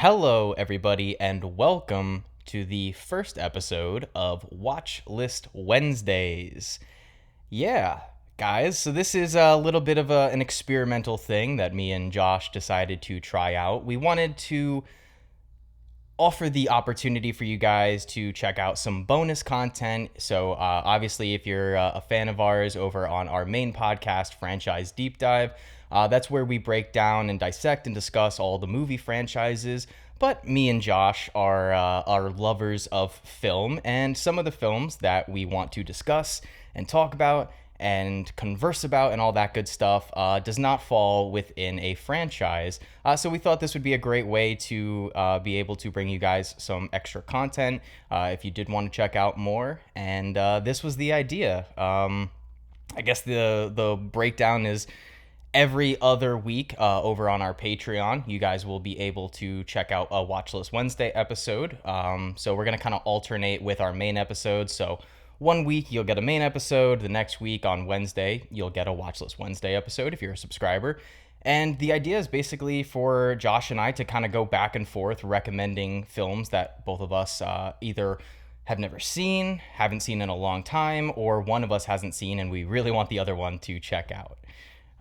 Hello, everybody, and welcome to the first episode of Watchlist Wednesdays. Yeah, guys, so this is a little bit of an experimental thing that me and Josh decided to try out. We wanted to offer the opportunity for you guys to check out some bonus content. So, obviously, if you're a fan of ours over on our main podcast, Franchise Deep Dive, that's where we break down and dissect and discuss all the movie franchises. But me and Josh are lovers of film, and some of the films that we want to discuss and talk about and converse about and all that good stuff does not fall within a franchise. So we thought this would be a great way to be able to bring you guys some extra content if you did want to check out more. And this was the idea. I guess the breakdown is every other week over on our Patreon. You guys will be able to check out a Watchlist Wednesday episode. So we're going to kind of alternate with our main episodes. So one week you'll get a main episode. The next week on Wednesday, you'll get a Watchlist Wednesday episode if you're a subscriber. And the idea is basically for Josh and I to kind of go back and forth recommending films that both of us either have never seen, haven't seen in a long time, or one of us hasn't seen and we really want the other one to check out.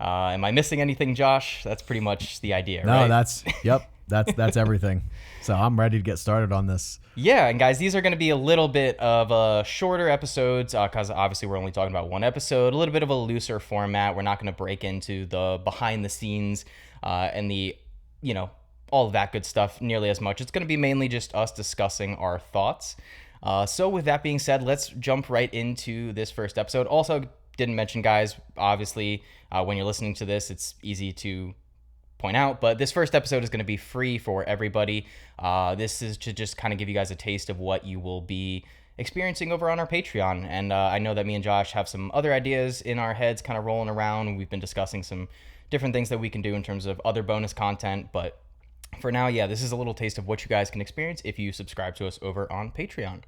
Am I missing anything, Josh? That's pretty much the idea, right? No, that's everything. So I'm ready to get started on this. Yeah, and guys, these are going to be a little bit of shorter episodes because obviously we're only talking about one episode, a little bit of a looser format. We're not going to break into the behind the scenes and all of that good stuff nearly as much. It's going to be mainly just us discussing our thoughts. So with that being said, let's jump right into this first episode. Also, didn't mention, guys, obviously, when you're listening to this, it's easy to point out, but this first episode is going to be free for everybody. This is to just kind of give you guys a taste of what you will be experiencing over on our Patreon. And I know that me and Josh have some other ideas in our heads kind of rolling around. We've been discussing some different things that we can do in terms of other bonus content, but for now, yeah, this is a little taste of what you guys can experience if you subscribe to us over on Patreon.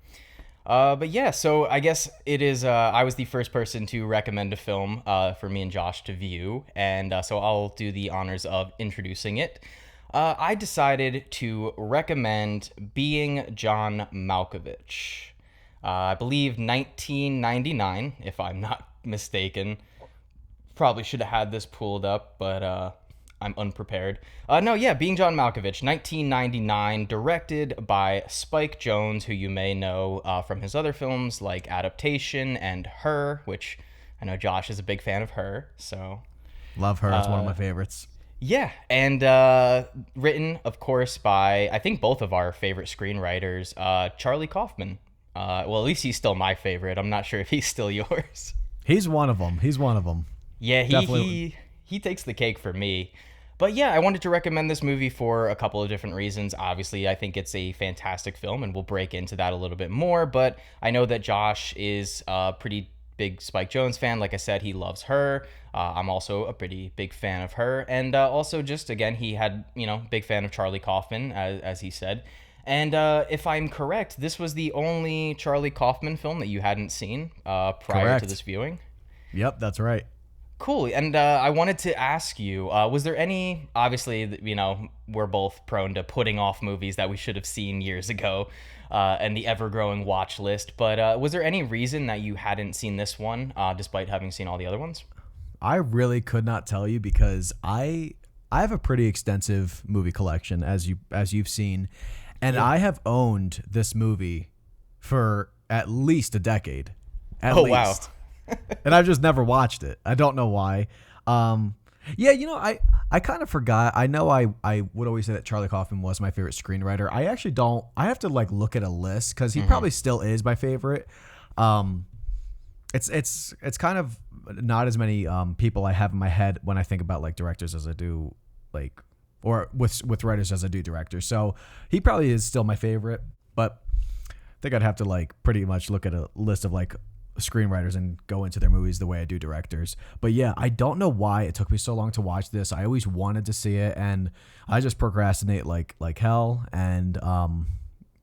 But yeah, so I guess it is, I was the first person to recommend a film for me and Josh to view, and so I'll do the honors of introducing it. I decided to recommend Being John Malkovich. I believe 1999, if I'm not mistaken. Probably should have had this pulled up, but I'm unprepared. Being John Malkovich, 1999, directed by Spike Jonze, who you may know from his other films like Adaptation and Her, which I know Josh is a big fan of Her, so... Love Her, it's one of my favorites. Yeah, and written, of course, by, I think, both of our favorite screenwriters, Charlie Kaufman. Well, at least he's still my favorite. I'm not sure if he's still yours. He's one of them. Yeah, he takes the cake for me. But yeah, I wanted to recommend this movie for a couple of different reasons. Obviously, I think it's a fantastic film, and we'll break into that a little bit more. But I know that Josh is a pretty big Spike Jonze fan. Like I said, he loves Her. I'm also a pretty big fan of Her. And also just, again, he had, big fan of Charlie Kaufman, as he said. And if I'm correct, this was the only Charlie Kaufman film that you hadn't seen prior to this viewing? Yep, that's right. Cool. And I wanted to ask you, was there any, obviously, we're both prone to putting off movies that we should have seen years ago and the ever-growing watch list, but was there any reason that you hadn't seen this one despite having seen all the other ones? I really could not tell you because I have a pretty extensive movie collection, as you've seen, and yeah. I have owned this movie for at least a decade. At least. Wow. And I've just never watched it. I don't know why. I kind of forgot. I know I would always say that Charlie Kaufman was my favorite screenwriter. I actually don't. I have to look at a list because he probably still is my favorite. It's kind of not as many people I have in my head when I think about directors as I do or with writers as I do directors. So he probably is still my favorite, but I think I'd have to pretty much look at a list of screenwriters and go into their movies the way I do directors. But yeah, I don't know why it took me so long to watch this. I always wanted to see it and I just procrastinate like hell, and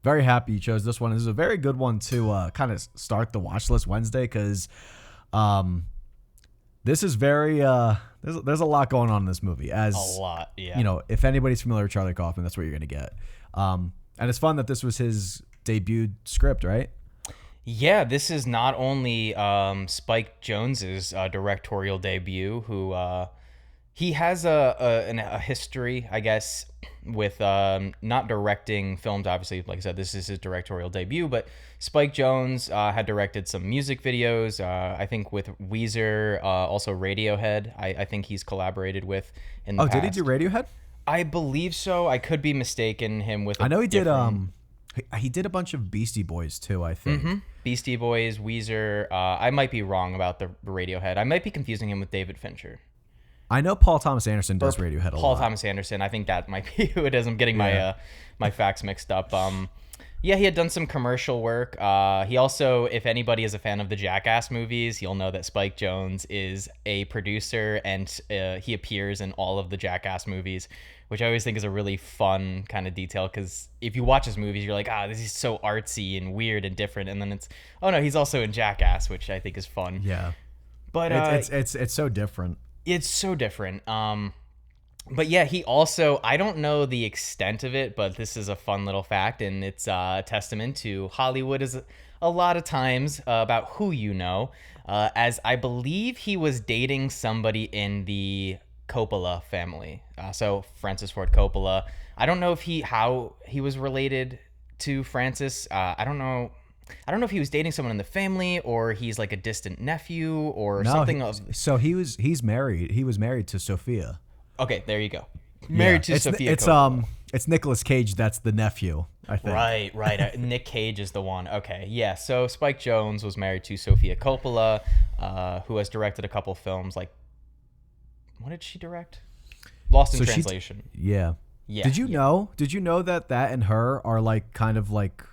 very happy you chose this one. This is a very good one to kind of start the watch list Wednesday because This is very there's a lot going on in this movie. A As lot, you yeah. know, if anybody's familiar with Charlie Kaufman, that's what you're gonna get. And it's fun that this was his debut script, right? Yeah, this is not only Spike Jonze's directorial debut, who he has a history, I guess, with not directing films. Obviously, like I said, this is his directorial debut. But Spike Jonze had directed some music videos. I think with Weezer, also Radiohead. I think he's collaborated with in the Oh, did he do past. Radiohead? I believe so. I could be mistaken him with a I know he did. different He did a bunch of Beastie Boys too. I think. Beastie Boys, Weezer. I might be wrong about the Radiohead. I might be confusing him with David Fincher. I know Paul Thomas Anderson does Or Radiohead a Paul lot. Thomas Anderson. I think that might be who it is. I'm getting my Yeah. my facts mixed up. Yeah, he had done some commercial work. He also, if anybody is a fan of the Jackass movies, you'll know that Spike Jonze is a producer and he appears in all of the Jackass movies, which I always think is a really fun kind of detail because if you watch his movies, you're like, this is so artsy and weird and different, and then it's, oh no, he's also in Jackass, which I think is fun. Yeah. But It's so different. it's so different. But yeah, he also, I don't know the extent of it, but this is a fun little fact, and it's a testament to Hollywood is a lot of times about who you know, as I believe he was dating somebody in the Coppola family. So Francis Ford Coppola. I don't know if how he was related to Francis. I don't know. I don't know if he was dating someone in the family or he's like a distant nephew or No, something of. so he's married. He was married to Sophia. Okay, there you go. Married to it's, Sophia It's Coppola. it's Nicolas Cage. That's the nephew. I think. Right. Nick Cage is the one. Okay, yeah. So Spike Jonze was married to Sophia Coppola, who has directed a couple films. Like, what did she direct? Lost in So she- Translation. Yeah. Yeah. Did you know? Did you know that and her are like kind of like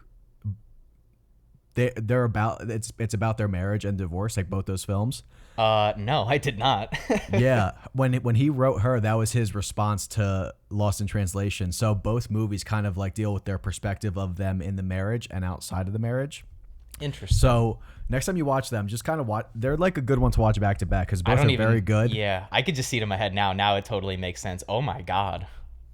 they're about it's about their marriage and divorce, like both those films. No, I did not. Yeah, when he wrote her, that was his response to Lost in Translation. So both movies kind of like deal with their perspective of them in the marriage and outside of the marriage. Interesting. So next time you watch them, just kind of watch. They're like a good one to watch back to back because I both don't are even. very good. Yeah, I could just see it in my head now. Now it totally makes sense. Oh my god.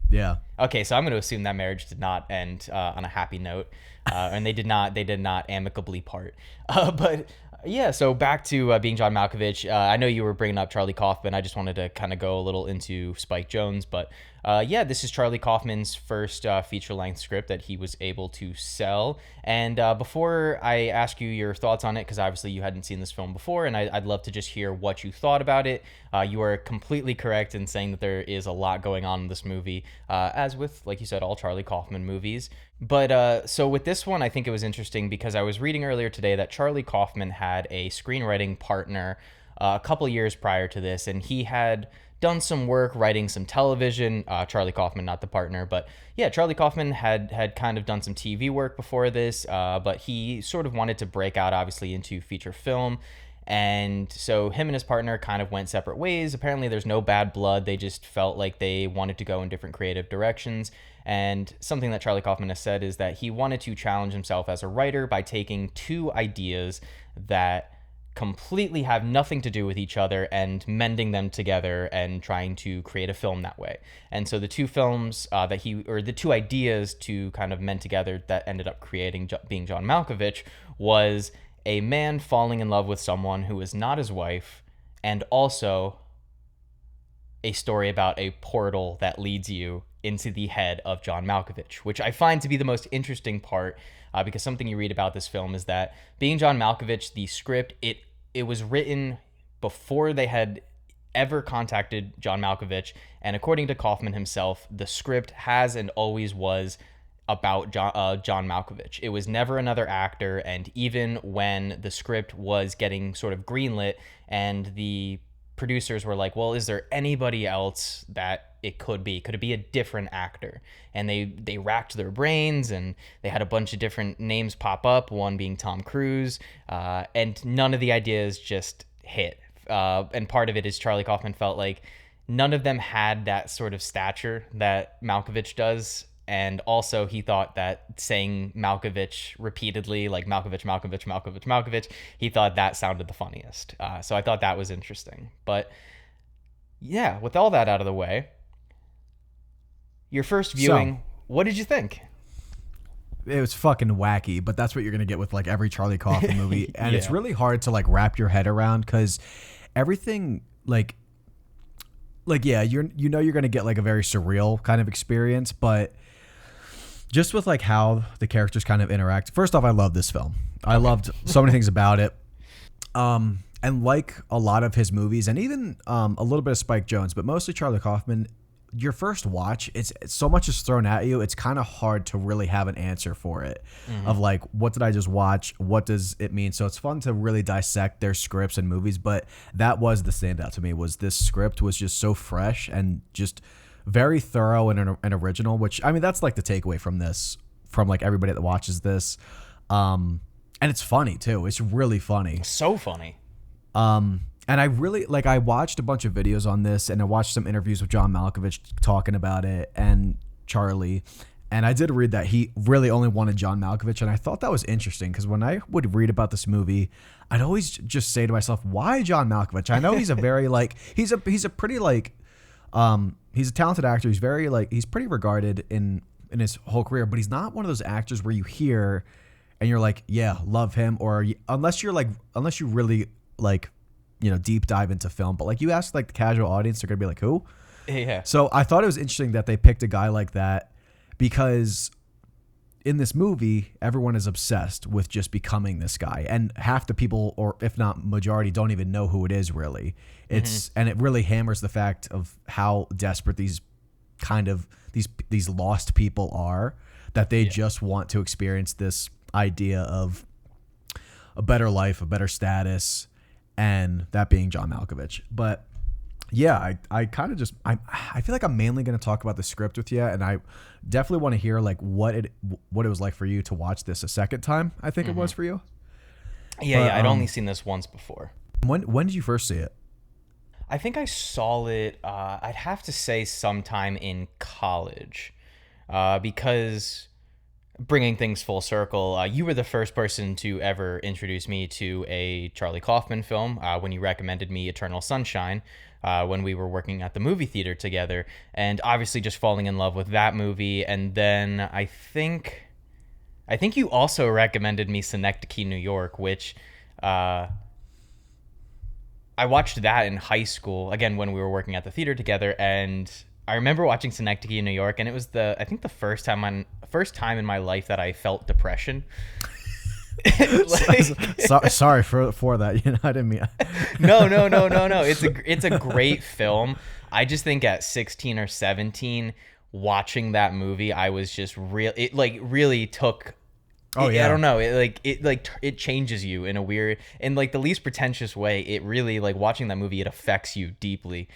Yeah. Okay, so I'm going to assume that marriage did not end on a happy note, and they did not amicably part. But yeah, so back to Being John Malkovich. I know you were bringing up Charlie Kaufman. I just wanted to kind of go a little into Spike Jonze, but yeah, this is Charlie Kaufman's first feature-length script that he was able to sell. And before I ask you your thoughts on it, because obviously you hadn't seen this film before, and I'd love to just hear what you thought about it. You are completely correct in saying that there is a lot going on in this movie, as with, like you said, all Charlie Kaufman movies. But so with this one, I think it was interesting because I was reading earlier today that Charlie Kaufman had a screenwriting partner a couple years prior to this, and he had done some work writing some television. Charlie Kaufman, not the partner, but yeah, Charlie Kaufman had kind of done some TV work before this, but he sort of wanted to break out, obviously, into feature film. And so him and his partner kind of went separate ways. Apparently, there's no bad blood. They just felt like they wanted to go in different creative directions. And something that Charlie Kaufman has said is that he wanted to challenge himself as a writer by taking two ideas that completely have nothing to do with each other and mending them together and trying to create a film that way. And so the two films the two ideas to kind of mend together that ended up creating Being John Malkovich was a man falling in love with someone who is not his wife, and also a story about a portal that leads you into the head of John Malkovich, which I find to be the most interesting part, because something you read about this film is that Being John Malkovich, the script, it was written before they had ever contacted John Malkovich, and according to Kaufman himself, the script has and always was about John Malkovich. It was never another actor, and even when the script was getting sort of greenlit and the producers were like, well, is there anybody else that it could be? Could it be a different actor? And they racked their brains, and they had a bunch of different names pop up, one being Tom Cruise, and none of the ideas just hit. And part of it is Charlie Kaufman felt like none of them had that sort of stature that Malkovich does And also, he thought that saying Malkovich repeatedly, like Malkovich, Malkovich, Malkovich, Malkovich, he thought that sounded the funniest. So I thought that was interesting. But yeah, with all that out of the way, your first So viewing, what did you think? it was fucking wacky, but that's what you're gonna get with like every Charlie Kaufman movie, and it's Yeah. really hard to like wrap your head around because everything like yeah, you're gonna get like a very surreal kind of experience, but just with like how the characters kind of interact. First off, I love this film. I loved so many things about it. And like a lot of his movies, and even a little bit of Spike Jonze, but mostly Charlie Kaufman, your first watch, it's so much is thrown at you. It's kind of hard to really have an answer for it. Of like, what did I just watch? What does it mean? So it's fun to really dissect their scripts and movies. But that was the standout to me. Was this script was just so fresh and just very thorough and original. Which I mean, that's like the takeaway from this, from like everybody that watches this. And it's funny too. It's really funny. So funny. And I really like, I watched a bunch of videos on this and I watched some interviews with John Malkovich talking about it and Charlie. And I did read that he really only wanted John Malkovich. And I thought that was interesting because when I would read about this movie, I'd always just say to myself, why John Malkovich? I know he's a very like, he's a pretty like, he's a talented actor. He's very like, he's pretty regarded in his whole career, but he's not one of those actors where you hear and you're like, yeah, love him. Or unless you really like, deep dive into film, but like you ask like the casual audience, they're gonna be like, who? Yeah. So I thought it was interesting that they picked a guy like that because in this movie, everyone is obsessed with just becoming this guy, and half the people, or if not majority, don't even know who it is really. And it really hammers the fact of how desperate these lost people are, that they just want to experience this idea of a better life, a better status, and that being John Malkovich. But yeah, I kind of just I feel like I'm mainly going to talk about the script with you, and I definitely want to hear like what it was like for you to watch this a second time. I think it was for you. Yeah, I'd only seen this once before. When did you first see it? I think I saw it, I'd have to say sometime in college, because bringing things full circle, you were the first person to ever introduce me to a Charlie Kaufman film when you recommended me Eternal Sunshine when we were working at the movie theater together, and obviously just falling in love with that movie. And then I think you also recommended me Synecdoche, New York, which I watched that in high school, again, when we were working at the theater together, and I remember watching Synecdoche, New York, and it was I think the first time in my life that I felt depression. Sorry for that. I didn't mean. No. It's a great film. I just think at 16 or 17, watching that movie, I was just really took. Oh yeah. I don't know. It changes you in a weird, in like the least pretentious way. It really, like, watching that movie, it affects you deeply.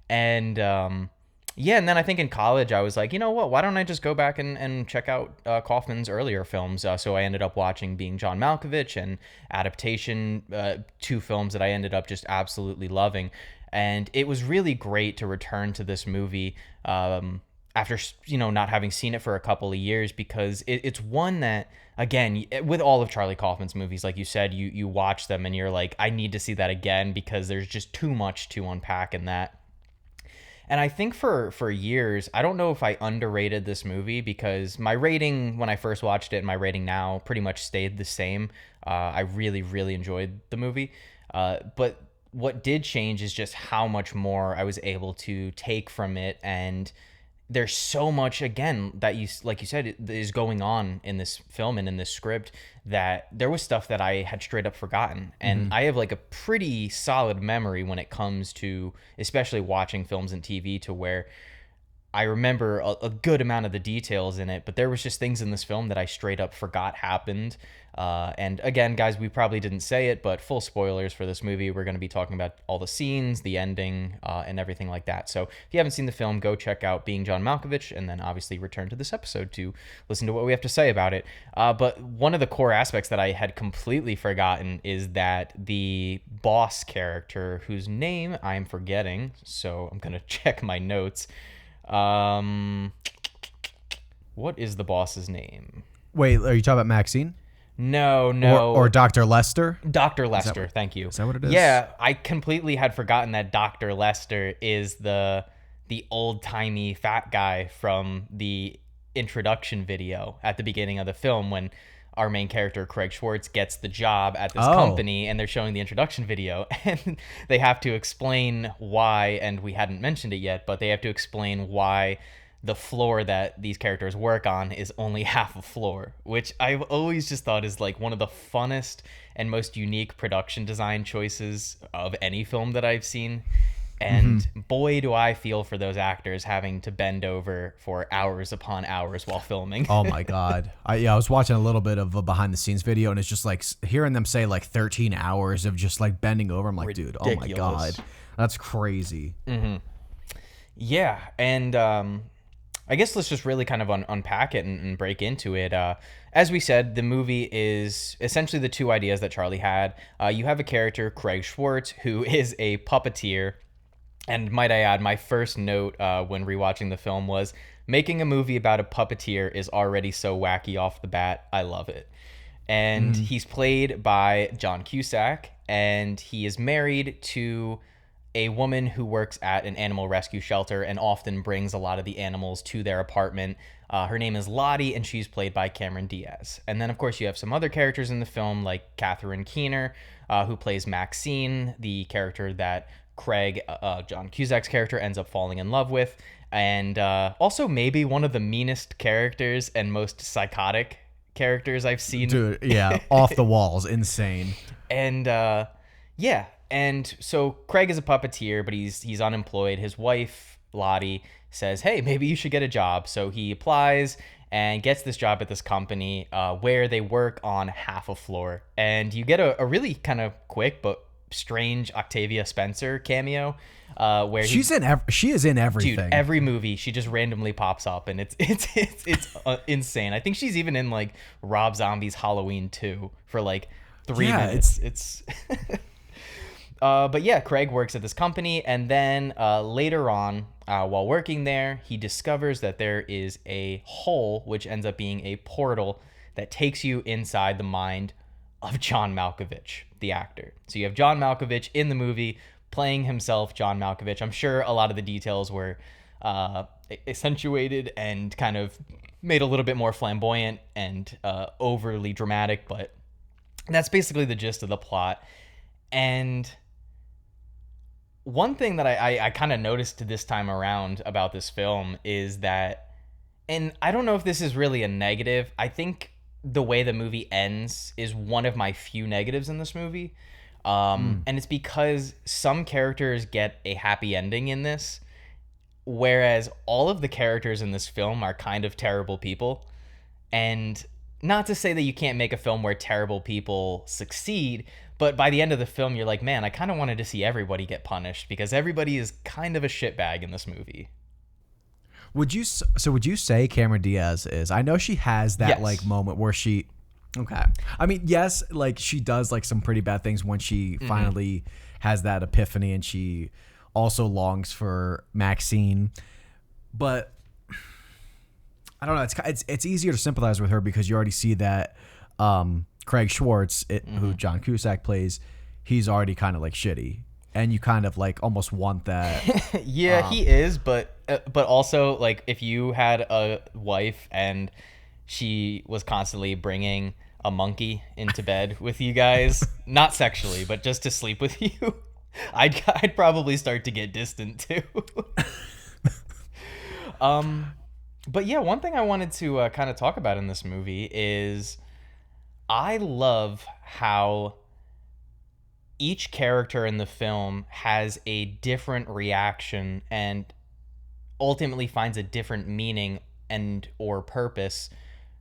And yeah, and then I think in college I was like, you know what? Why don't I just go back and check out Kaufman's earlier films? So I ended up watching Being John Malkovich and Adaptation, two films that I ended up just absolutely loving. And it was really great to return to this movie after not having seen it for a couple of years, because it's one that, again, with all of Charlie Kaufman's movies, like you said, you watch them and you're like, I need to see that again because there's just too much to unpack in that. And I think for years, I don't know if I underrated this movie, because my rating when I first watched it and my rating now pretty much stayed the same. I really, really enjoyed the movie. But what did change is just how much more I was able to take from it. And there's so much, again, that like you said, is going on in this film and in this script, that there was stuff that I had straight up forgotten. And I have like a pretty solid memory when it comes to especially watching films and TV, to where I remember a good amount of the details in it, but there was just things in this film that I straight up forgot happened. And again, guys, we probably didn't say it, but full spoilers for this movie. We're going to be talking about all the scenes, the ending, and everything like that. So if you haven't seen the film, go check out Being John Malkovich, and then obviously return to this episode to listen to what we have to say about it. But one of the core aspects that I had completely forgotten is that the boss character, whose name I'm forgetting, so I'm going to check my notes, What is the boss's name? Wait, are you talking about Maxine? No. Or Dr. Lester? Dr. Lester, thank you. Is that what it is? Yeah, I completely had forgotten that Dr. Lester is the old-timey fat guy from the introduction video at the beginning of the film when our main character, Craig Schwartz, gets the job at this company, and they're showing the introduction video, and they have to explain why, and we hadn't mentioned it yet, but they have to explain why the floor that these characters work on is only half a floor, which I've always just thought is like one of the funnest and most unique production design choices of any film that I've seen. And boy, do I feel for those actors having to bend over for hours upon hours while filming. Oh my God. I was watching a little bit of a behind the scenes video, and it's just like hearing them say like 13 hours of just like bending over. I'm like, dude, oh my God, that's crazy. Yeah. And, I guess let's just really kind of unpack it and break into it. As we said, the movie is essentially the two ideas that Charlie had. You have a character, Craig Schwartz, who is a puppeteer. And might I add, my first note when rewatching the film was, making a movie about a puppeteer is already so wacky off the bat. I love it. And he's played by John Cusack, and he is married to a woman who works at an animal rescue shelter and often brings a lot of the animals to their apartment. Her name is Lottie, and she's played by Cameron Diaz. And then, of course, you have some other characters in the film, like Catherine Keener, who plays Maxine, the character that Craig, John Cusack's character, ends up falling in love with. And also maybe one of the meanest characters and most psychotic characters I've seen. Dude, yeah, off the walls, insane. And yeah. And so Craig is a puppeteer, but he's unemployed. His wife, Lottie, says, hey, maybe you should get a job. So he applies and gets this job at this company where they work on half a floor. And you get a really kind of quick but strange Octavia Spencer cameo where she is in everything. Dude, every movie she just randomly pops up, and it's insane. I think she's even in like Rob Zombie's Halloween 2 for like 3 minutes. It's but yeah, Craig works at this company, and then later on, while working there, he discovers that there is a hole, which ends up being a portal that takes you inside the mind of John Malkovich, the actor. So you have John Malkovich in the movie playing himself, John Malkovich. I'm sure a lot of the details were accentuated and kind of made a little bit more flamboyant and overly dramatic, but that's basically the gist of the plot. And one thing that I kind of noticed this time around about this film is that, and I don't know if this is really a negative, I think the way the movie ends is one of my few negatives in this movie. And it's because some characters get a happy ending in this, whereas all of the characters in this film are kind of terrible people. And not to say that you can't make a film where terrible people succeed, but by the end of the film, you're like, man, I kind of wanted to see everybody get punished because everybody is kind of a shitbag in this movie. Would you say Cameron Diaz is? I know she has that Yes. like moment where she. Okay. I mean, yes, like she does like some pretty bad things when she finally has that epiphany, and she also longs for Maxine. But I don't know. It's easier to sympathize with her because you already see that Craig Schwartz, who John Cusack plays, he's already kind of like shitty, and you kind of like almost want that. Yeah, he is, but also like if you had a wife and she was constantly bringing a monkey into bed with you guys, not sexually, but just to sleep with you, I'd probably start to get distant too. But yeah, one thing I wanted to kind of talk about in this movie is I love how each character in the film has a different reaction and ultimately finds a different meaning and or purpose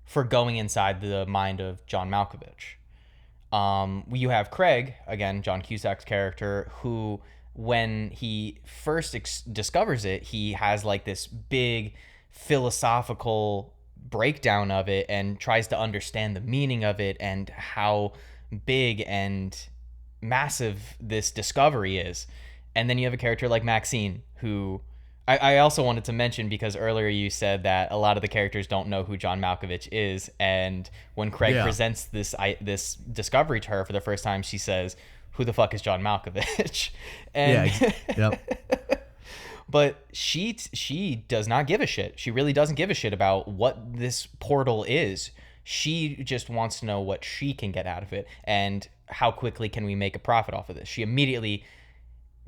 for going inside the mind of John Malkovich. You have Craig, again, John Cusack's character, who when he first discovers it, he has like this big philosophical breakdown of it and tries to understand the meaning of it and how big and massive this discovery is. And then you have a character like Maxine, who I also wanted to mention, because earlier you said that a lot of the characters don't know who John Malkovich is, and when Craig Yeah. presents this discovery to her for the first time, she says, "Who the fuck is John Malkovich?" Yeah. And Yep. but she does not give a shit. She really doesn't give a shit about what this portal is. She just wants to know what she can get out of it and how quickly can we make a profit off of this. She immediately,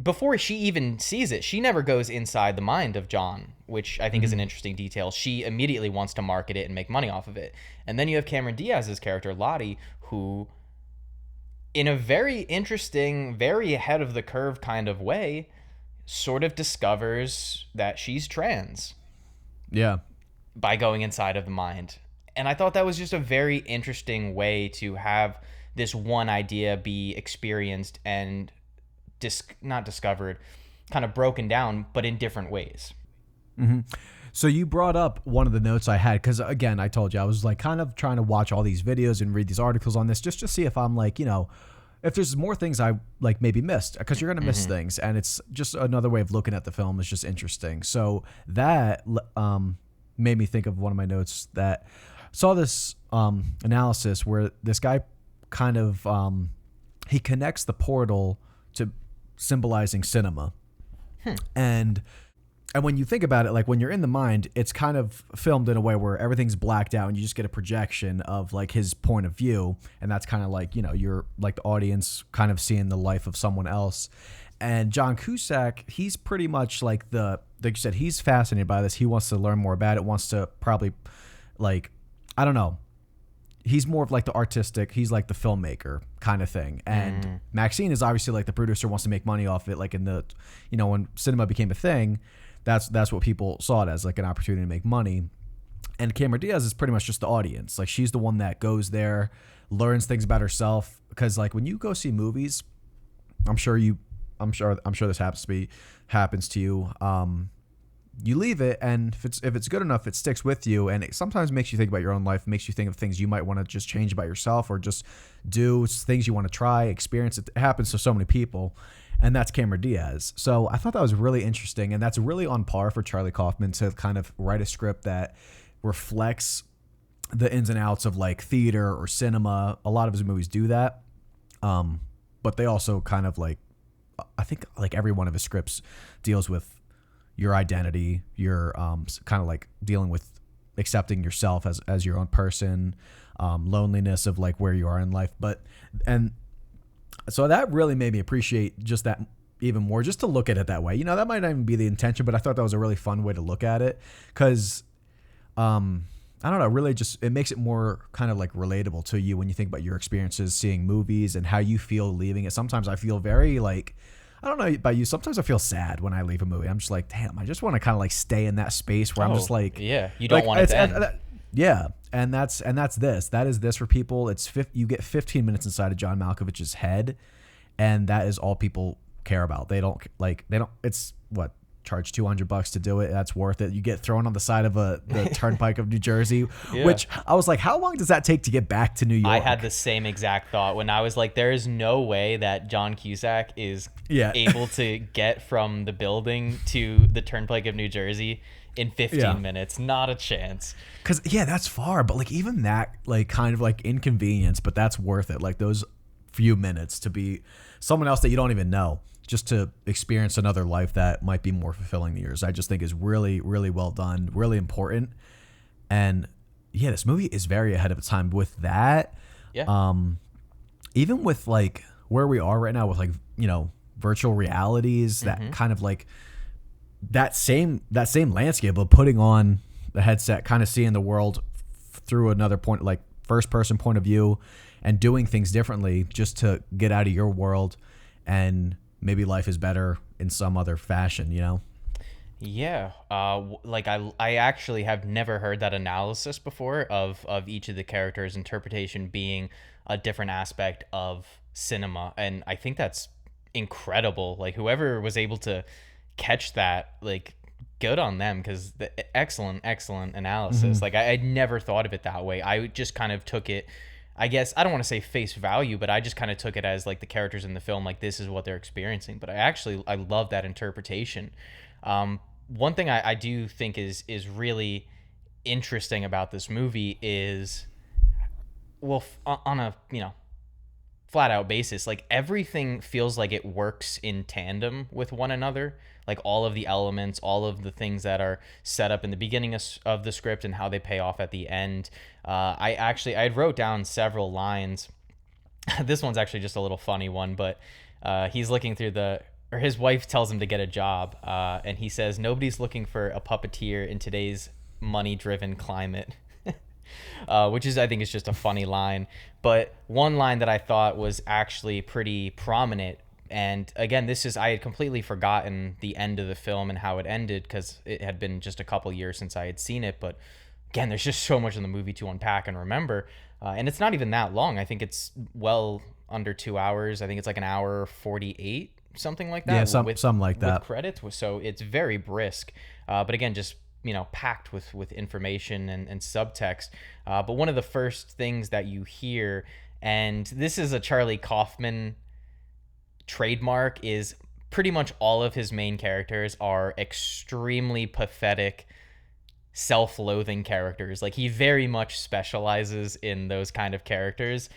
before she even sees it, she never goes inside the mind of John, which I think is an interesting detail. She immediately wants to market it and make money off of it. And then you have Cameron Diaz's character, Lottie, who, in a very interesting, very ahead of the curve kind of way, sort of discovers that she's trans Yeah. by going inside of the mind. And I thought that was just a very interesting way to have this one idea be experienced and not discovered, kind of broken down, but in different ways. So you brought up one of the notes I had, because again, I told you I was like kind of trying to watch all these videos and read these articles on this just to see if I'm like, if there's more things I like maybe missed, because you're gonna miss things, and it's just another way of looking at the film is just interesting. So that made me think of one of my notes that saw this analysis where this guy kind of he connects the portal to symbolizing cinema. And when you think about it, like when you're in the mind, it's kind of filmed in a way where everything's blacked out and you just get a projection of like his point of view. And that's kind of like, you're like the audience kind of seeing the life of someone else. And John Cusack, he's pretty much like like you said, he's fascinated by this. He wants to learn more about it, wants to probably like, I don't know. He's more of like the artistic, he's like the filmmaker kind of thing. And Maxine is obviously like the producer, wants to make money off it. Like in the, when cinema became a thing, that's what people saw it as, like an opportunity to make money. And Cameron Diaz is pretty much just the audience. Like she's the one that goes there, learns things about herself. Because like when you go see movies, I'm sure this happens to you. You leave it, and if it's good enough, it sticks with you, and it sometimes makes you think about your own life, makes you think of things you might want to just change about yourself, or just do things you want to try, experience. It happens to so many people, and that's Cameron Diaz. So I thought that was really interesting, and that's really on par for Charlie Kaufman to kind of write a script that reflects the ins and outs of like theater or cinema. A lot of his movies do that, but they also kind of like, I think like every one of his scripts deals with your identity, your kind of like dealing with accepting yourself as your own person, loneliness of like where you are in life. And so that really made me appreciate just that even more, just to look at it that way. That might not even be the intention, but I thought that was a really fun way to look at it, because I don't know, really just it makes it more kind of like relatable to you when you think about your experiences seeing movies and how you feel leaving it. Sometimes I feel very like, I don't know about you, sometimes I feel sad when I leave a movie. I'm just like, damn, I just want to kind of like stay in that space where I'm just like, yeah, you don't want it to end. Yeah, and that's this. That is this for people. You get 15 minutes inside of John Malkovich's head, and that is all people care about. They don't. It's what, charge $200 to do it. That's worth it. You get thrown on the side of the turnpike of New Jersey, Yeah. which I was like, how long does that take to get back to New York? I had the same exact thought when I was like, there is no way that John Cusack is able to get from the building to the turnpike of New Jersey in 15 minutes. Not a chance. Because, that's far. But, like, even that, like, kind of, like, inconvenience, but that's worth it. Like, those few minutes to be someone else that you don't even know, just to experience another life that might be more fulfilling than yours, I just think is really, really well done, really important. And, this movie is very ahead of its time with that. Yeah. Even with, like, where we are right now with, like, virtual realities, that kind of, like, that same landscape of putting on the headset, kind of seeing the world through another point, like first person point of view, and doing things differently just to get out of your world, and maybe life is better in some other fashion, Yeah. Like I actually have never heard that analysis before of each of the characters' interpretation being a different aspect of cinema. And I think that's incredible. Like whoever was able to catch that, like, good on them, because the excellent analysis. Like I'd never thought of it that way. I just kind of took it, I guess, I don't want to say face value, but I just kind of took it as like the characters in the film, like this is what they're experiencing. But I love that interpretation. one thing I do think is really interesting about this movie is, well, on a flat out basis, like everything feels like it works in tandem with one another. Like all of the elements, all of the things that are set up in the beginning of the script and how they pay off at the end. I wrote down several lines. This one's actually just a little funny one, but he's looking through or his wife tells him to get a job, and he says, "Nobody's looking for a puppeteer in today's money-driven climate." Which is, I think, is just a funny line. But one line that I thought was actually pretty prominent, and again, I had completely forgotten the end of the film and how it ended because it had been just a couple years since I had seen it. But again, there's just so much in the movie to unpack and remember, and it's not even that long. I think it's well under 2 hours. I think it's like an hour 48, something like that. Yeah, something like that. With credits, so it's very brisk. But again, just packed with information and subtext. But one of the first things that you hear, and this is a Charlie Kaufman trademark, is pretty much all of his main characters are extremely pathetic, self-loathing characters. Like, he very much specializes in those kind of characters,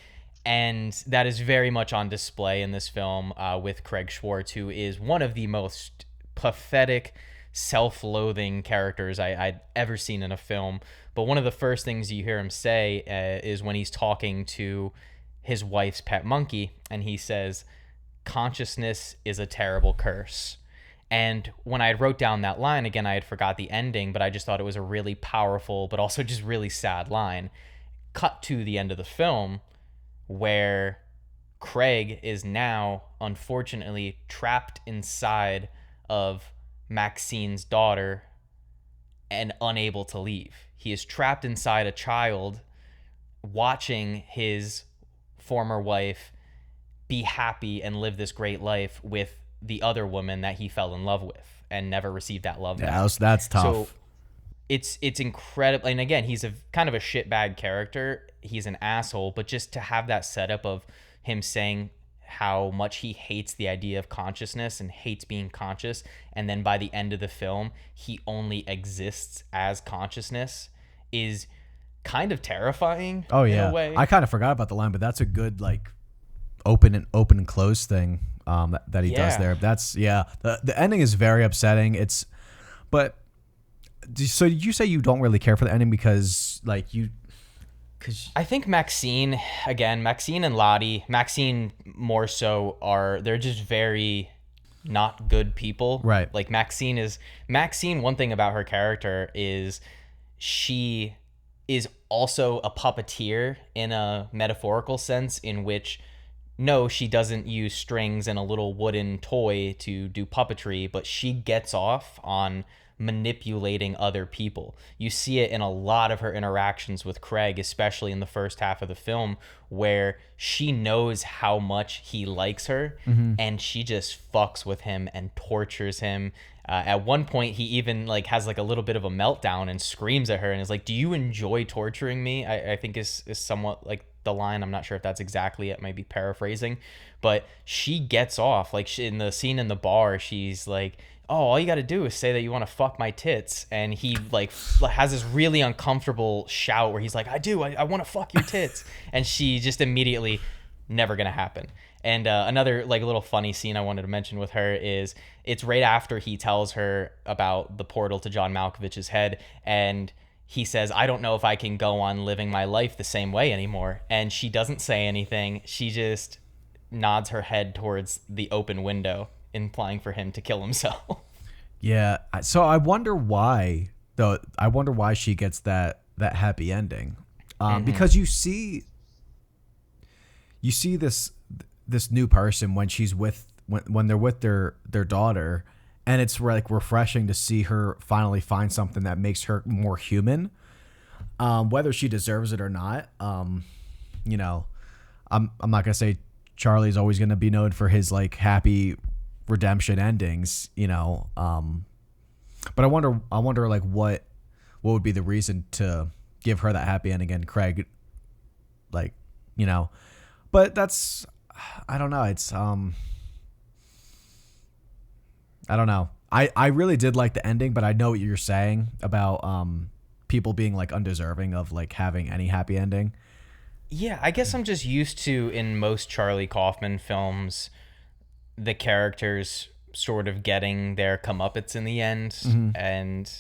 and that is very much on display in this film, with Craig Schwartz, who is one of the most pathetic, self-loathing characters I'd ever seen in a film. But one of the first things you hear him say is when he's talking to his wife's pet monkey, and he says, "Consciousness is a terrible curse." And when I wrote down that line, again, I had forgot the ending, but I just thought it was a really powerful but also just really sad line. Cut to the end of the film, where Craig is now unfortunately trapped inside of Maxine's daughter and unable to leave. He is trapped inside a child, watching his former wife be happy and live this great life with the other woman that he fell in love with and never received that love back. Yeah, that's tough. So it's incredible. And again, he's a kind of a shitbag character. He's an asshole, but just to have that setup of him saying how much he hates the idea of consciousness and hates being conscious, and then by the end of the film he only exists as consciousness, is kind of terrifying. Oh yeah, in a way. I kind of forgot about the line, but that's a good like open and close thing that he does there. That's the ending is very upsetting. So did you say you don't really care for the ending because I think Maxine and Lottie, Maxine more so, they're just very not good people. Right. Like Maxine, one thing about her character is she is also a puppeteer in a metaphorical sense, in which, no, she doesn't use strings and a little wooden toy to do puppetry, but she gets off on manipulating other people. You see it in a lot of her interactions with Craig, especially in the first half of the film, where she knows how much he likes her, and she just fucks with him and tortures him. At one point, he even has a little bit of a meltdown and screams at her and is like, "Do you enjoy torturing me?" I think is somewhat like the line. I'm not sure if that's exactly it. Might be paraphrasing, but she gets off. In the scene in the bar, she's like, "Oh, all you got to do is say that you want to fuck my tits," and he has this really uncomfortable shout where he's like, "I do. I want to fuck your tits," and she just immediately, never gonna happen. And another little funny scene I wanted to mention with her is it's right after he tells her about the portal to John Malkovich's head, and he says, "I don't know if I can go on living my life the same way anymore," and she doesn't say anything. She just nods her head towards the open window, implying for him to kill himself. Yeah. So I wonder why, though. I wonder why she gets that happy ending, because you see this new person when she's when they're with their daughter, and it's refreshing to see her finally find something that makes her more human, whether she deserves it or not. I'm not gonna say Charlie's always gonna be known for his happy redemption endings, but I wonder what would be the reason to give her that happy ending and Craig, but that's, I don't know. It's I don't know. I really did like the ending, but I know what you're saying about people being like undeserving of like having any happy ending. Yeah, I guess I'm just used to, in most Charlie Kaufman films, the characters sort of getting their comeuppance in the end, and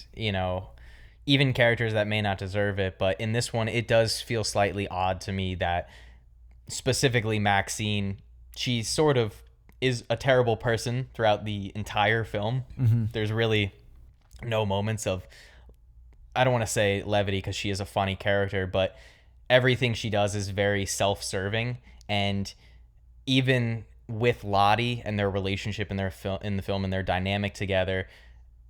even characters that may not deserve it. But in this one, it does feel slightly odd to me that specifically Maxine, she sort of is a terrible person throughout the entire film. There's really no moments of, I don't want to say levity because she is a funny character, but everything she does is very self-serving. And even with Lottie and their relationship in the film and their dynamic together,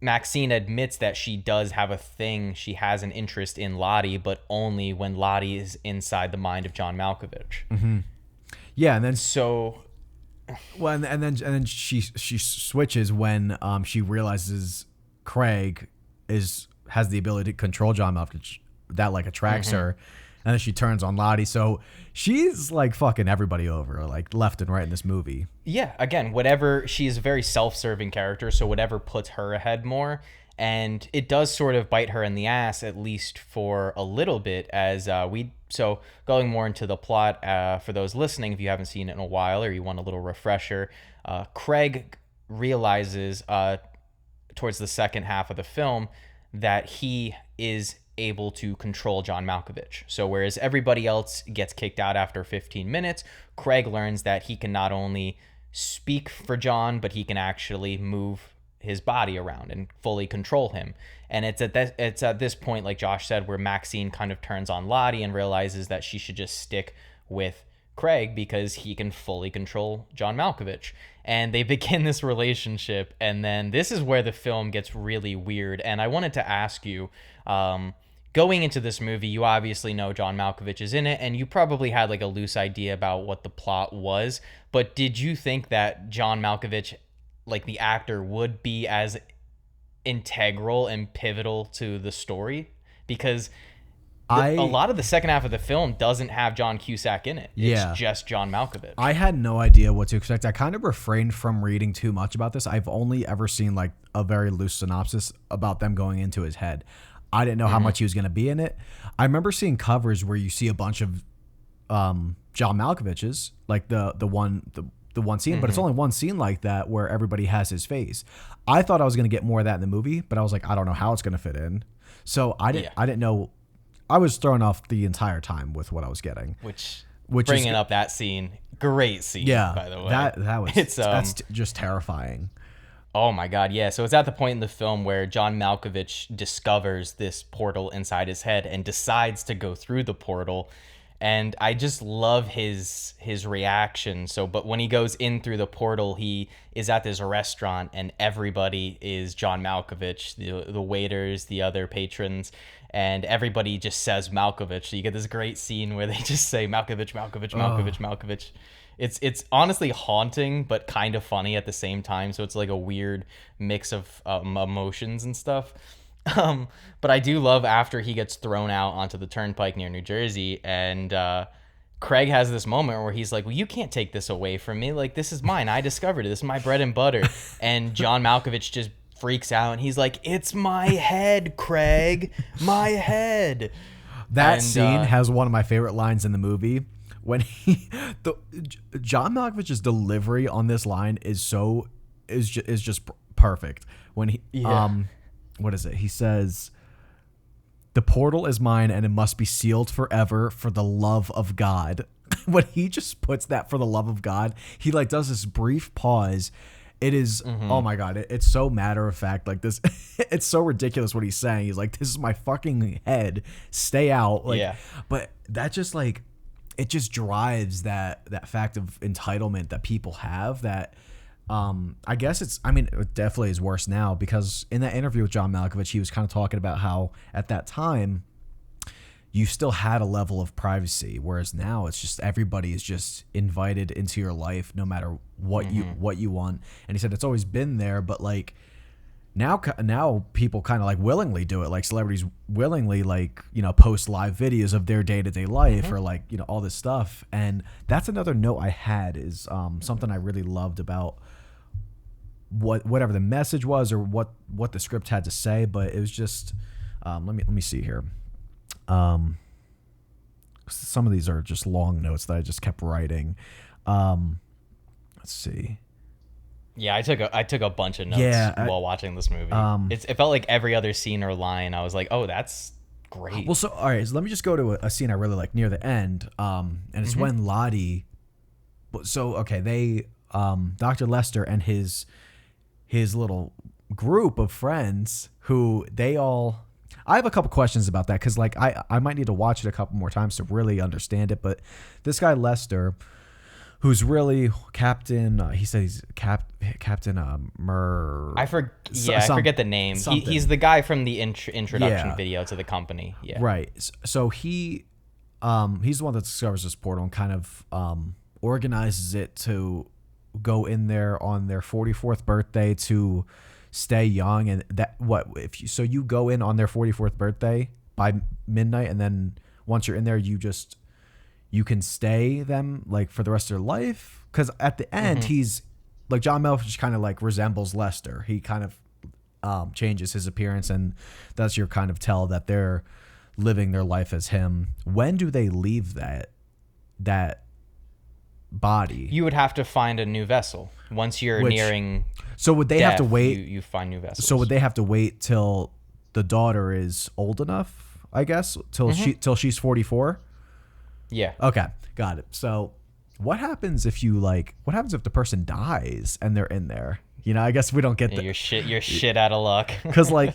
Maxine admits that she does have a thing. She has an interest in Lottie, but only when Lottie is inside the mind of John Malkovich. Yeah, and then So, well, and then she switches when she realizes Craig has the ability to control John Malkovich, that like attracts her, and then she turns on Lottie. So she's like fucking everybody over, like left and right in this movie. yeah, again, whatever, she's a very self-serving character, so whatever puts her ahead more. And it does sort of bite her in the ass, at least for a little bit, as so going more into the plot, for those listening, if you haven't seen it in a while or you want a little refresher, Craig realizes towards the second half of the film that he is able to control John Malkovich. So whereas everybody else gets kicked out after 15 minutes, Craig learns that he can not only speak for John, but he can actually move his body around and fully control him. And it's at this point, like Josh said, where Maxine kind of turns on Lottie and realizes that she should just stick with Craig because he can fully control John Malkovich. And they begin this relationship, and then this is where the film gets really weird. And I wanted to ask you, going into this movie, you obviously know John Malkovich is in it, and you probably had like a loose idea about what the plot was, but did you think that John Malkovich, like the actor, would be as integral and pivotal to the story? Because a lot of the second half of the film doesn't have John Cusack in it. It's just John Malkovich. I had no idea what to expect. I kind of refrained from reading too much about this. I've only ever seen like a very loose synopsis about them going into his head. I didn't know how much he was going to be in it. I remember seeing covers where you see a bunch of John Malkovich's, like the one scene, but it's only one scene like that where everybody has his face. I thought I was going to get more of that in the movie, but I was like, I don't know how it's going to fit in. So I didn't know. I was thrown off the entire time with what I was getting. Which bringing up that scene, great scene, by the way. That was that's just terrifying. Oh my God, yeah. So it's at the point in the film where John Malkovich discovers this portal inside his head and decides to go through the portal. And I just love his reaction. So, but when he goes in through the portal, he is at this restaurant and everybody is John Malkovich, the waiters, the other patrons, and everybody just says Malkovich. So you get this great scene where they just say Malkovich, Malkovich, Malkovich, Malkovich. It's honestly haunting, but kind of funny at the same time. So it's like a weird mix of emotions and stuff. But I do love after he gets thrown out onto the turnpike near New Jersey, and Craig has this moment where he's like, well, you can't take this away from me. Like, this is mine. I discovered it. This is my bread and butter. And John Malkovich just freaks out, and he's like, it's my head, Craig. My head. That scene has one of my favorite lines in the movie. When John Malkovich's delivery on this line is just perfect. When he what is it? He says, "The portal is mine and it must be sealed forever for the love of God." When he just puts that "for the love of God," he like does this brief pause. It is oh my God, it's so matter of fact, like this. It's so ridiculous what he's saying. He's like, "This is my fucking head. Stay out." Like, but that just like, it just drives that fact of entitlement that people have that I guess it definitely is worse now, because in that interview with John Malkovich, he was kind of talking about how at that time you still had a level of privacy, whereas now it's just everybody is just invited into your life no matter what you want. And he said it's always been there, but like now people kind of like willingly do it, like celebrities willingly, like, you know, post live videos of their day-to-day life or like, you know, all this stuff. And that's another note I had is something I really loved about whatever the message was or what the script had to say, but it was just let me see here. Some of these are just long notes that I just kept writing. Let's see. Yeah, I took a bunch of notes while watching this movie. It felt like every other scene or line, I was like, oh, that's great. Well, so all right, so let me just go to a scene I really like near the end, and it's when Lottie. So okay, they Dr. Lester and his little group of friends who they all. I have a couple questions about that because like I might need to watch it a couple more times to really understand it. But this guy Lester, who's really Captain, he said he's Captain I forget the name. He's the guy from the introduction video to the company. Yeah, right. So he's the one that discovers this portal and kind of organizes it to go in there on their 44th birthday to stay young. And that so you go in on their 44th birthday by midnight, and then once you're in there you can stay them like for the rest of their life, because at the end he's like John Malkovich kind of like resembles Lester. He kind of changes his appearance, and that's your kind of tell that they're living their life as him. When do they leave that body? You would have to find a new vessel once you're nearing. So would they have to wait? You find new vessels. So would they have to wait till the daughter is old enough? I guess till she's 44. Yeah. Okay, got it. So what happens if what happens if the person dies and they're in there? You know, I guess we don't get You're shit out of luck. Because I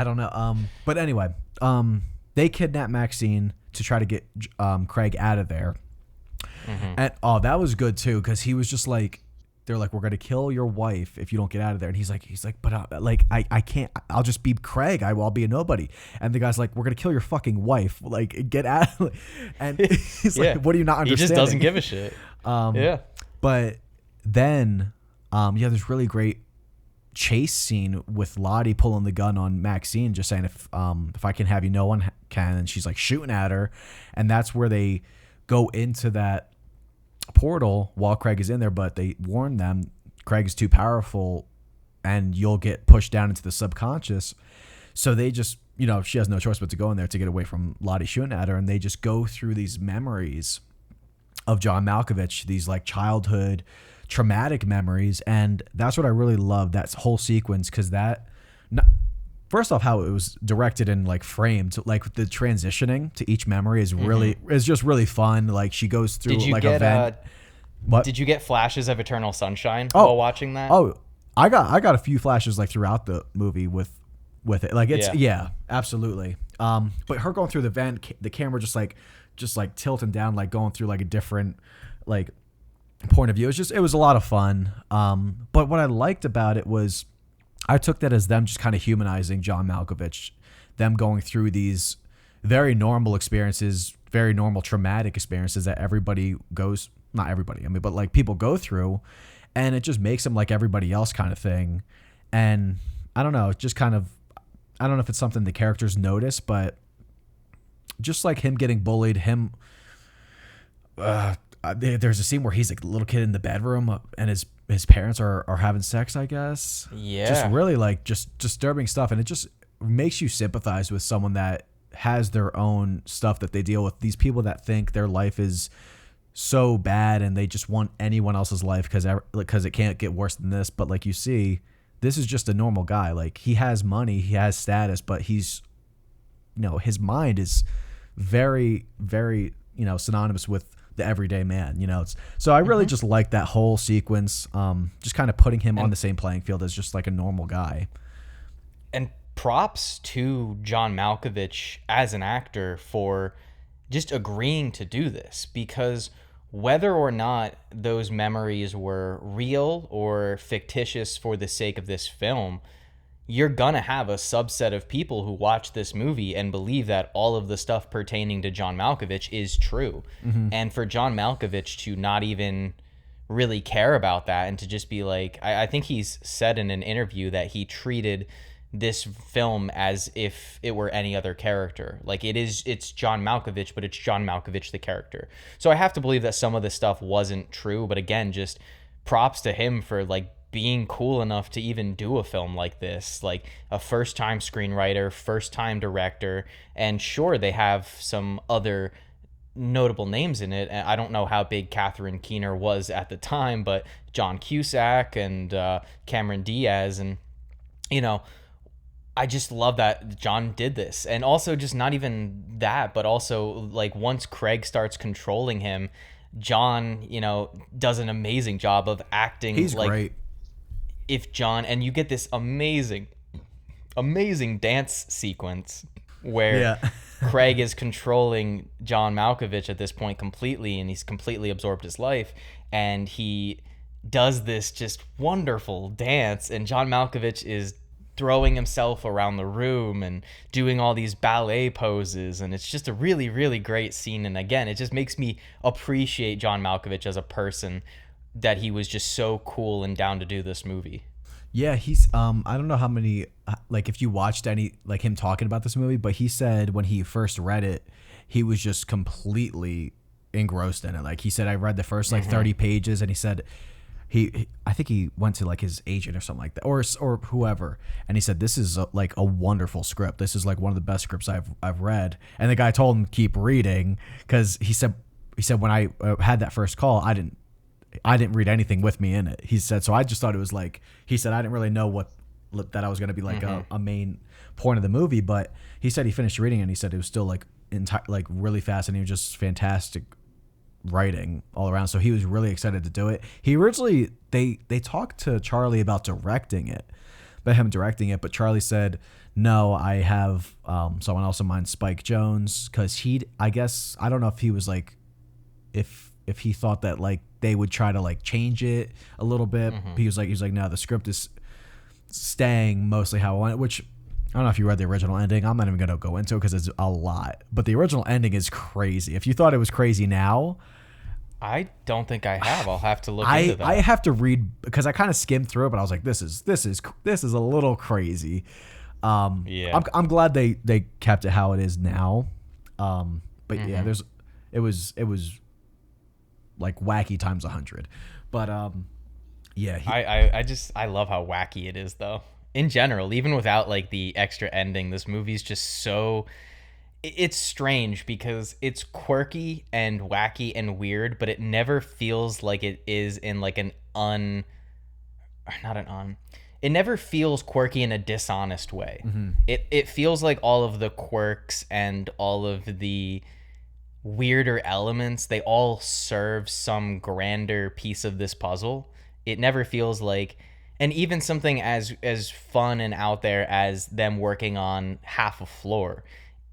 don't know. But anyway, they kidnap Maxine to try to get Craig out of there. And that was good too, because he was just like, they're like, we're gonna kill your wife if you don't get out of there, and he's like, but I can't. I'll just be Craig. I'll be a nobody. And the guy's like, we're gonna kill your fucking wife. Like, get out. And he's like, what are you not understanding? He just doesn't give a shit. Yeah. But then, there's really great chase scene with Lottie pulling the gun on Maxine, just saying if I can have you, no one can. And she's like shooting at her, and that's where they go into that portal while Craig is in there, but they warn them Craig is too powerful and you'll get pushed down into the subconscious. So they just, she has no choice but to go in there to get away from Lottie shooting at her, and they just go through these memories of John Malkovich, these like childhood traumatic memories. And that's what I really love, that whole sequence, because first off, how it was directed and like framed, like the transitioning to each memory is just really fun. Like she goes through a vent. What? Did you get flashes of Eternal Sunshine while watching that? Oh, I got a few flashes like throughout the movie with it. Like it's absolutely. But her going through the vent, the camera just like tilting down, like going through like a different like point of view. It was a lot of fun. But what I liked about it was, I took that as them just kind of humanizing John Malkovich, them going through these very normal experiences, very normal traumatic experiences that everybody goes, not everybody, but like people go through, and it just makes them like everybody else kind of thing. And I don't know, just kind of, I don't know if it's something the characters notice, but just like him getting bullied, there's a scene where he's like a little kid in the bedroom and his parents are having sex, I guess. Yeah. Just really like just disturbing stuff. And it just makes you sympathize with someone that has their own stuff that they deal with. These people that think their life is so bad and they just want anyone else's life because it can't get worse than this. But like you see, this is just a normal guy. Like he has money, he has status, but he's, his mind is very, very, synonymous with the everyday man, so I really just like that whole sequence, just kind of putting him on the same playing field as just like a normal guy. And props to John Malkovich as an actor for just agreeing to do this, because whether or not those memories were real or fictitious for the sake of this film, you're gonna have a subset of people who watch this movie and believe that all of the stuff pertaining to John Malkovich is true. And for John Malkovich to not even really care about that and to just be like, I think he's said in an interview that he treated this film as if it were any other character. Like it's John Malkovich, but it's John Malkovich the character. So I have to believe that some of this stuff wasn't true, but again, just props to him for like being cool enough to even do a film like this, like a first time screenwriter, first time director. And sure, they have some other notable names in it. And I don't know how big Catherine Keener was at the time, but John Cusack and Cameron Diaz. And, you know, I just love that John did this. And also, just not even that, but also, like, once Craig starts controlling him, John, does an amazing job of acting. He's like great. If John, and you get this amazing, amazing dance sequence where Yeah. Craig is controlling John Malkovich at this point completely, and he's completely absorbed his life, and he does this just wonderful dance, and John Malkovich is throwing himself around the room and doing all these ballet poses, and it's just a really, really great scene. And again, it just makes me appreciate John Malkovich as a person, that he was just so cool and down to do this movie. Yeah, he's I don't know how many, like, if you watched any, like, him talking about this movie, but he said when he first read it, he was just completely engrossed in it. Like, he said, I read the first, like, 30 pages, and he said I think he went to, like, his agent or something like that, or whoever, and he said, this is like a wonderful script. This is like one of the best scripts I've read. And the guy told him keep reading, because he said when I had that first call, I didn't read anything with me in it. He said, so I just thought it was like, he said, I didn't really know that I was going to be like a main point of the movie, but he said he finished reading it, and he said it was still like like really fascinating, just fantastic writing all around. So he was really excited to do it. He originally, they talked to Charlie about him directing it, but Charlie said, no, I have someone else in mind, Spike Jonze, because I guess, I don't know if he was like, if he thought that, like, they would try to, like, change it a little bit. He was like, no, the script is staying mostly how I want it, which I don't know if you read the original ending. I'm not even going to go into it because it's a lot, but the original ending is crazy. If you thought it was crazy now, I don't think I have. I'll have to look into that. I have to read, because I kind of skimmed through it, but I was like, this is a little crazy. Yeah. I'm glad they kept it how it is now. But yeah, it was like wacky times 100. But yeah, I love how wacky it is, though. In general, even without, like, the extra ending, this movie's just so, it's strange because it's quirky and wacky and weird, but it never feels like it is in, like, it never feels quirky in a dishonest way. It feels like all of the quirks and all of the weirder elements, they all serve some grander piece of this puzzle. It never feels like, and even something as fun and out there as them working on half a floor,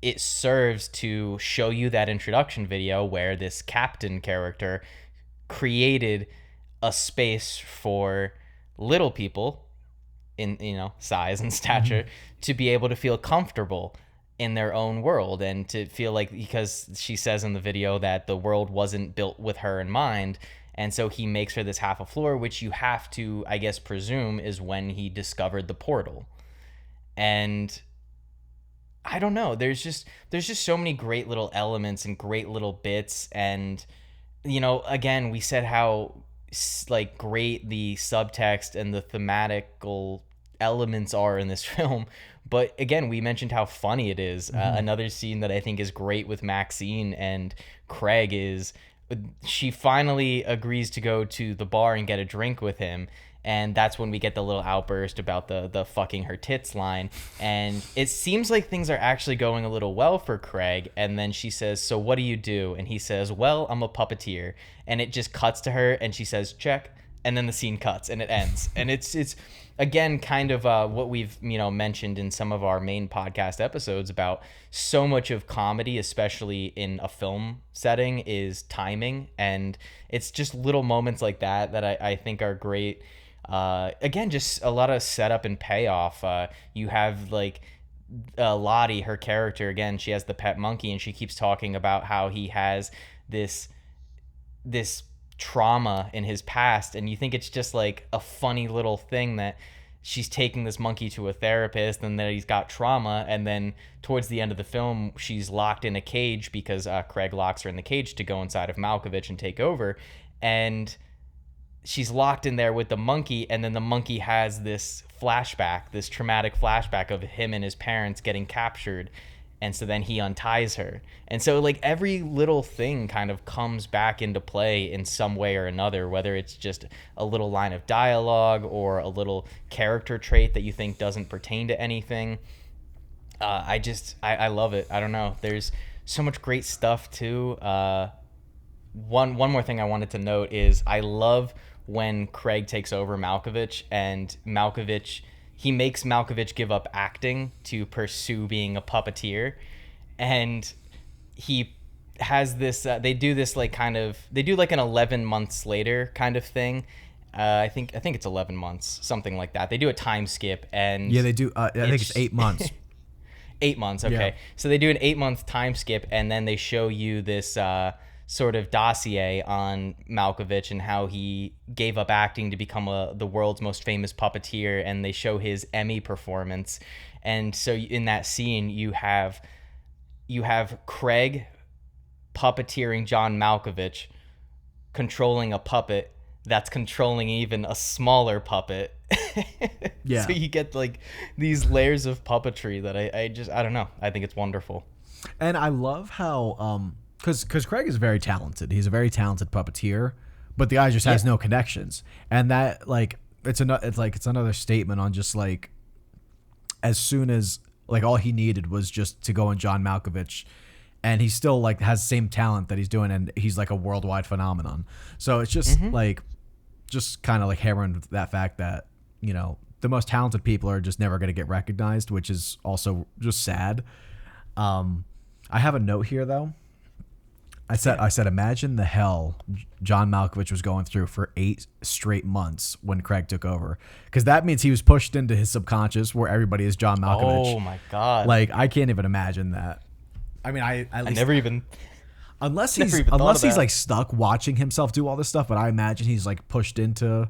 it serves to show you that introduction video where this captain character created a space for little people in, size and stature to be able to feel comfortable in their own world, and to feel like, because she says in the video that the world wasn't built with her in mind, and so he makes her this half a floor, which you have to, I guess, presume is when he discovered the portal. And I don't know, there's just so many great little elements and great little bits. And again, we said how, like, great the subtext and the thematical elements are in this film, but again, we mentioned how funny it is. Another scene that I think is great with Maxine and Craig is, she finally agrees to go to the bar and get a drink with him, and that's when we get the little outburst about the fucking her tits line. And it seems like things are actually going a little well for Craig, and then she says, so what do you do? And he says, well, I'm a puppeteer. And it just cuts to her, and she says, check, and then the scene cuts and it ends. And it's again kind of what we've mentioned in some of our main podcast episodes about so much of comedy, especially in a film setting, is timing. And it's just little moments like that I think are great. Again, just a lot of setup and payoff. You have, like, Lottie, her character, again, she has the pet monkey, and she keeps talking about how he has this trauma in his past, and you think it's just like a funny little thing that she's taking this monkey to a therapist and that he's got trauma, and then towards the end of the film she's locked in a cage because Craig locks her in the cage to go inside of Malkovich and take over. And she's locked in there with the monkey, and then the monkey has this flashback, this traumatic flashback of him and his parents getting captured, and so then he unties her. And so like every little thing kind of comes back into play in some way or another, whether it's just a little line of dialogue or a little character trait that you think doesn't pertain to anything. I love it. I don't know, there's so much great stuff too. One more thing I wanted to note is I love when Craig takes over Malkovich, and he makes Malkovich give up acting to pursue being a puppeteer, and he has this. They do this like they do like an 11 months later kind of thing. I think it's 11 months, something like that. They do a time skip, and yeah, they do. I think it's 8 months. 8 months, okay. Yeah. So they do an 8-month time skip, and then they show you this sort of dossier on Malkovich and how he gave up acting to become the world's most famous puppeteer, and they show his Emmy performance. And so in that scene, you have Craig puppeteering John Malkovich, controlling a puppet that's controlling even a smaller puppet. Yeah. So you get like these layers of puppetry that I don't know. I think it's wonderful. And I love how because Craig is very talented. He's a very talented puppeteer, but the guy just has no connections. And that like it's another statement on just like as soon as like all he needed was just to go in John Malkovich, and he still like has the same talent that he's doing, and he's like a worldwide phenomenon. So it's just like just kind of like hammering that fact that, you know, the most talented people are just never going to get recognized, which is also just sad. I have a note here though. I said, imagine the hell John Malkovich was going through for 8 straight months when Craig took over, because that means he was pushed into his subconscious where everybody is John Malkovich. Oh my God! Like I can't even imagine that. I mean, I never even unless he's like stuck watching himself do all this stuff. But I imagine he's like pushed into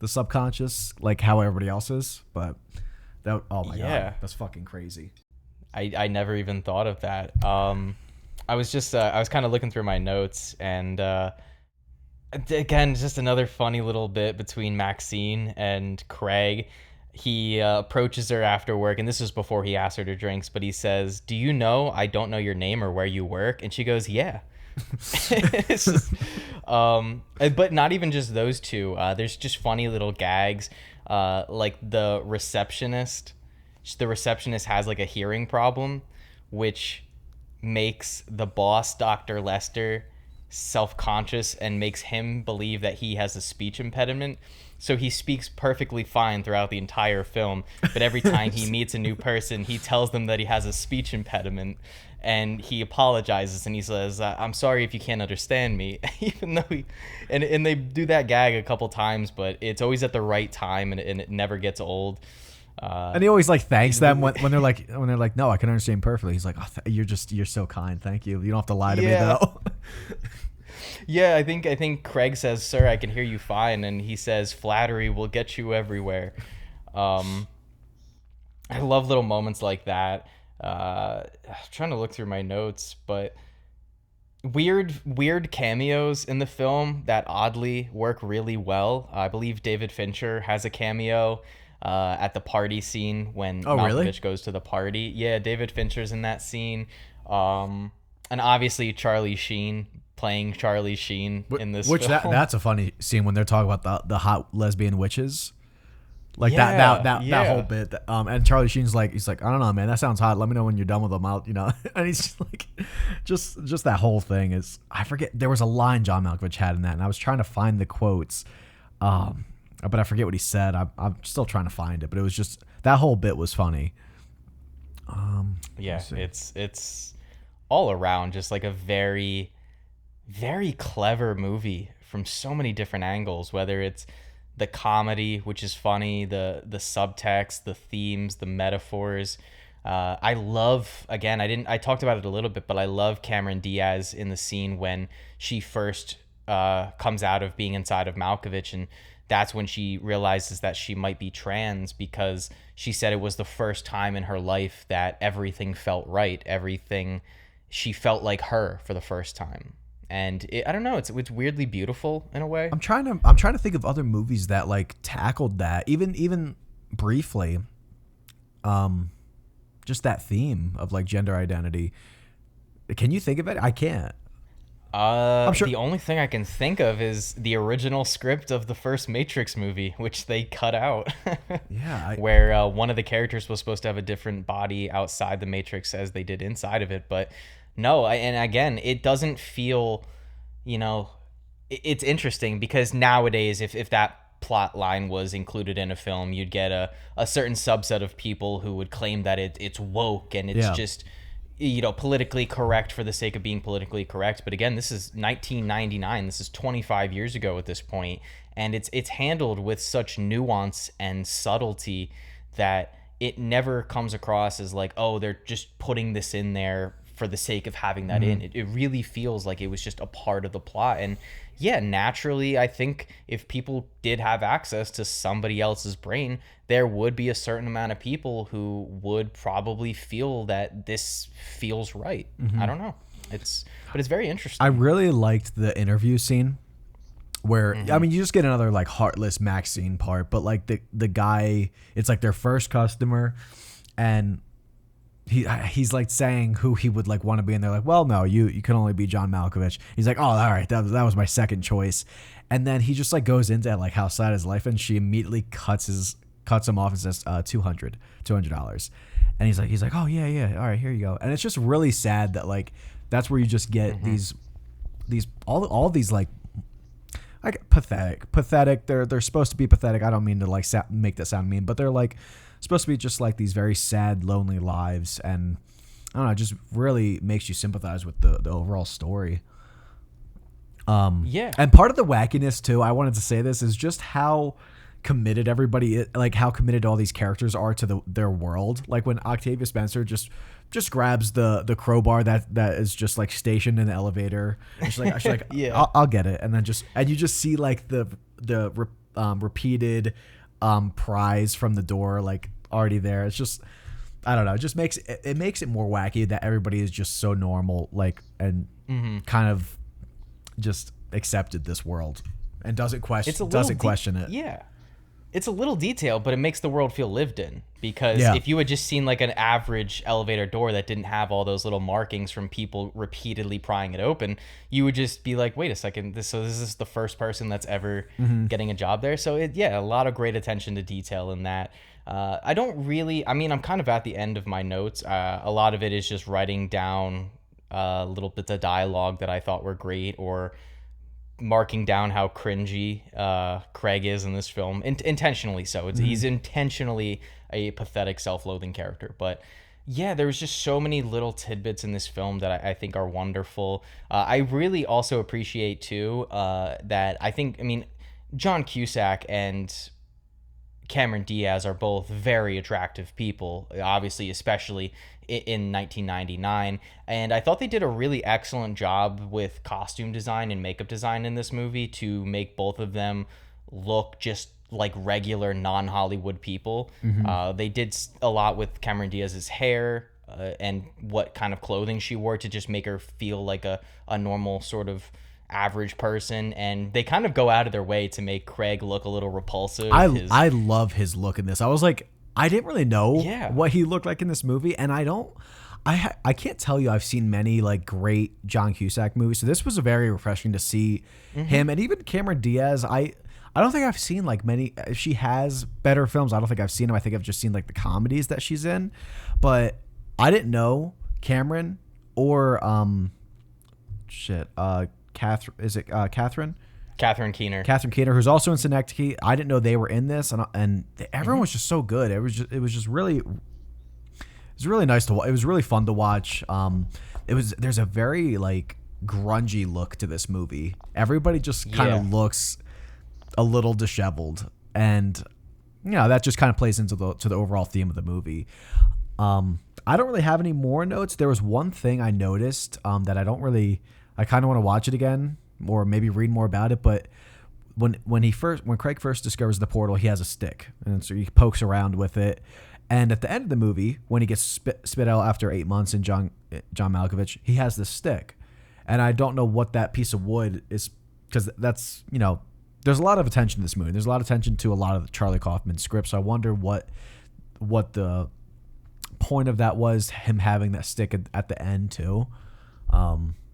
the subconscious, like how everybody else is. But that, oh my God, that's fucking crazy. I never even thought of that. I was kind of looking through my notes, and again, just another funny little bit between Maxine and Craig. He approaches her after work, and this is before he asks her to drinks, but he says, "Do you know I don't know your name or where you work?" And she goes, "Yeah." It's just, but not even just those two. There's just funny little gags, like the receptionist. The receptionist has like a hearing problem, which makes the boss, Dr. Lester, self-conscious and makes him believe that he has a speech impediment. So he speaks perfectly fine throughout the entire film, but every time he meets a new person, he tells them that he has a speech impediment, and he apologizes and he says, "I'm sorry if you can't understand me," even though and they do that gag a couple times, but it's always at the right time, and it never gets old. And he always like thanks them when they're like no, I can understand perfectly. He's like, oh, you're so kind, thank you. You don't have to lie to me though. Yeah, I think Craig says, "Sir, I can hear you fine," and he says, "Flattery will get you everywhere." I love little moments like that. I'm trying to look through my notes, but weird cameos in the film that oddly work really well. I believe David Fincher has a cameo at the party scene when Malkovich goes to the party. Yeah, David Fincher's in that scene. And obviously Charlie Sheen playing Charlie Sheen in this film. That's a funny scene when they're talking about the hot lesbian witches. Like that whole bit. And Charlie Sheen's like, he's like, I don't know, man, that sounds hot. Let me know when you're done with them. Out, you know. And he's just like, just that whole thing is. I forget, there was a line John Malkovich had in that, and I was trying to find the quotes, but I forget what he said. I'm still trying to find it, but it was just that whole bit was funny. Yeah, it's all around just like a very, very clever movie from so many different angles, whether it's the comedy, which is funny, the subtext, the themes, the metaphors. I love, again, I talked about it a little bit, but I love Cameron Diaz in the scene when she first comes out of being inside of Malkovich, and that's when she realizes that she might be trans, because she said it was the first time in her life that everything felt right. Everything, she felt like her for the first time. And I don't know, it's weirdly beautiful in a way. I'm trying to think of other movies that like tackled that, even briefly. Just that theme of like gender identity. Can you think of it? I can't. I'm sure. The only thing I can think of is the original script of the first Matrix movie, which they cut out. Yeah. Where one of the characters was supposed to have a different body outside the Matrix as they did inside of it. But no, and again, it doesn't feel, you know, it's interesting because nowadays, if that plot line was included in a film, you'd get a certain subset of people who would claim that it's woke and it's Yeah. just, you know, politically correct for the sake of being politically correct. But again, this is 1999. This is 25 years ago at this point, and it's handled with such nuance and subtlety that it never comes across as like, oh, they're just putting this in there for the sake of having that in. It really feels like it was just a part of the plot. And yeah, naturally, I think if people did have access to somebody else's brain, there would be a certain amount of people who would probably feel that this feels right. I don't know. But it's very interesting. I really liked the interview scene where I mean you just get another like heartless Maxine part, but like the guy, it's like their first customer, and he's like saying who he would like want to be, and they're like, well, no, you can only be John Malkovich. He's like, oh, all right, that was my second choice, and then he just like goes into like how sad his life, and she immediately cuts him off and says $200, and he's like, oh yeah, all right, here you go. And it's just really sad that like that's where you just get these all these like pathetic. They're supposed to be pathetic. I don't mean to like make that sound mean, but they're like supposed to be just like these very sad, lonely lives, and I don't know, it just really makes you sympathize with the overall story. Yeah. And part of the wackiness too, I wanted to say this, is just how committed everybody is, like how committed all these characters are to their world. Like when Octavia Spencer just grabs the crowbar that is just like stationed in the elevator, and she's like Yeah. I'll get it, and then you just see like the repeated prize from the door like already there. It's just, I don't know, it just makes it more wacky that everybody is just so normal, like, and kind of just accepted this world and doesn't question it. Yeah. It's a little detail, but it makes the world feel lived in, because Yeah. if you had just seen like an average elevator door that didn't have all those little markings from people repeatedly prying it open, you would just be like, wait a second, this is the first person that's ever getting a job there. So a lot of great attention to detail in that. I'm kind of at the end of my notes. A lot of it is just writing down little bits of dialogue that I thought were great, or marking down how cringy Craig is in this film, intentionally so. He's intentionally a pathetic, self-loathing character. But yeah, there was just so many little tidbits in this film that I think are wonderful. I really also appreciate too that John Cusack and Cameron Diaz are both very attractive people, obviously, especially in 1999, and I thought they did a really excellent job with costume design and makeup design in this movie to make both of them look just like regular non-Hollywood people. They did a lot with Cameron Diaz's hair and what kind of clothing she wore to just make her feel like a normal sort of average person, and they kind of go out of their way to make Craig look a little repulsive. I love his look in this. I was like, I didn't really know Yeah. what he looked like in this movie, and I can't tell you I've seen many like great John Cusack movies, so this was very refreshing to see him. And even Cameron Diaz, I don't think I've seen like many. She has better films. I don't think I've seen them. I think I've just seen like the comedies that she's in, but I didn't know Cameron or Catherine. Is it Catherine? Catherine Keener. Catherine Keener, who's also in Synecdoche. I didn't know they were in this, and everyone was just so good. It was really nice to watch. It was really fun to watch. There's a very like grungy look to this movie. Everybody just kind of looks a little disheveled, and that just kind of plays into the overall theme of the movie. I don't really have any more notes. There was one thing I noticed that I kind of want to watch it again, or maybe read more about it. But when Craig first discovers the portal, he has a stick, and so he pokes around with it. And at the end of the movie, when he gets spit out after 8 months in John Malkovich, he has this stick, And I don't know what that piece of wood is, because that's, there's a lot of attention to this movie. There's a lot of attention to a lot of the Charlie Kaufman scripts. So I wonder what the point of that was, him having that stick at the end too.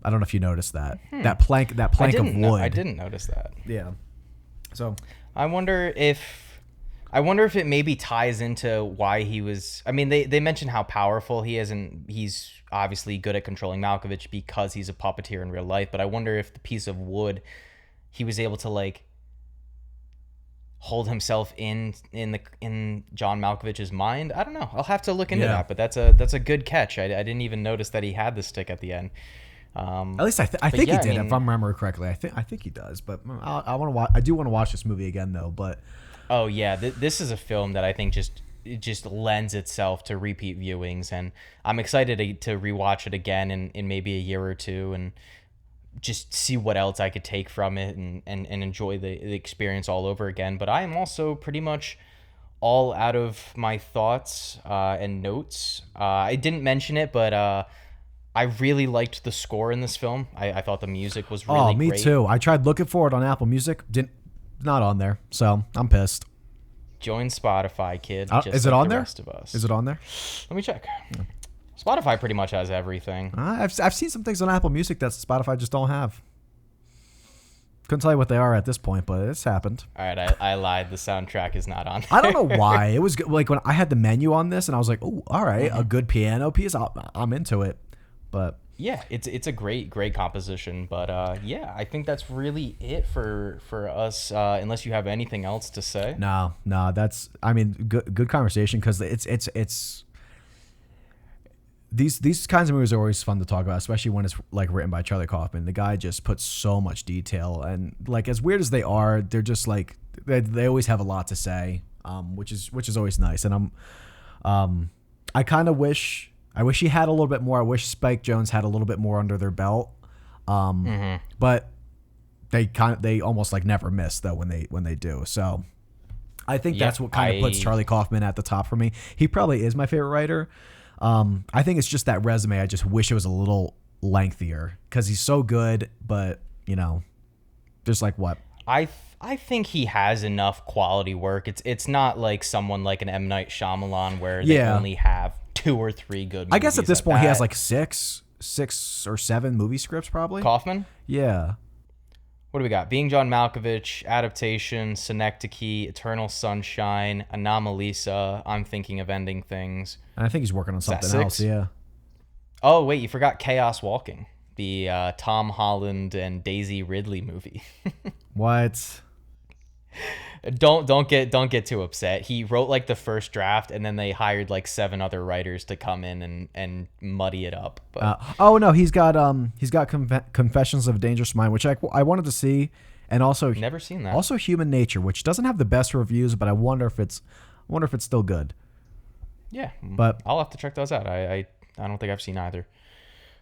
I don't know if you noticed that. That plank of wood. I didn't notice that. Yeah. So I wonder if it maybe ties into why he was. I mean, they mentioned how powerful he is, and he's obviously good at controlling Malkovich because he's a puppeteer in real life. But I wonder if the piece of wood, he was able to like hold himself in John Malkovich's mind. I don't know. I'll have to look into that. But that's a good catch. I didn't even notice that he had the stick at the end. At least I think he did. If I'm remembering correctly, I think he does. But I want to watch. I do want to watch this movie again though. But oh yeah, this is a film that I think just lends itself to repeat viewings, and I'm excited to rewatch it again in maybe a year or two, and just see what else I could take from it and enjoy the experience all over again. But I am also pretty much all out of my thoughts and notes. I didn't mention it, but I really liked the score in this film. I thought the music was really great. Me too. I tried looking for it on Apple Music. Not on there, so I'm pissed. Join Spotify, kid. Is it on there? Rest of us. Is it on there? Let me check. Yeah. Spotify pretty much has everything. I've seen some things on Apple Music that Spotify just don't have. Couldn't tell you what they are at this point, but it's happened. All right, I lied. The soundtrack is not on there. I don't know why. It was like when I had the menu on this, and I was like, "Oh, all right, a good piano piece. I'm into it." But yeah, it's a great composition. But yeah, I think that's really it for us. Unless you have anything else to say. No, that's. I mean, good conversation, because it's. These kinds of movies are always fun to talk about, especially when it's like written by Charlie Kaufman. The guy just puts so much detail, and like as weird as they are, they're just like they always have a lot to say, which is always nice. And I kind of wish he had a little bit more. I wish Spike Jonze had a little bit more under their belt, but they almost like never miss though when they do. So I think that's what kind of puts Charlie Kaufman at the top for me. He probably is my favorite writer. I think it's just that resume. I just wish it was a little lengthier, because he's so good, but just like what? I think he has enough quality work. It's not like someone like an M. Night Shyamalan where they only have 2 or 3 good movies. I guess at this point he has like 6 or 7 movie scripts probably. Kaufman? Yeah. What do we got? Being John Malkovich, Adaptation, Synecdoche, Eternal Sunshine, Anomalisa, I'm Thinking of Ending Things. And I think he's working on something else, yeah. Oh, wait, you forgot Chaos Walking, the Tom Holland and Daisy Ridley movie. What? Don't get too upset. He wrote like the first draft, and then they hired like 7 other writers to come in and muddy it up. But oh no, he's got Confessions of a Dangerous Mind, which I wanted to see, and also never seen that. Also Human Nature, which doesn't have the best reviews, but I wonder if it's still good. Yeah, but I'll have to check those out. I don't think I've seen either.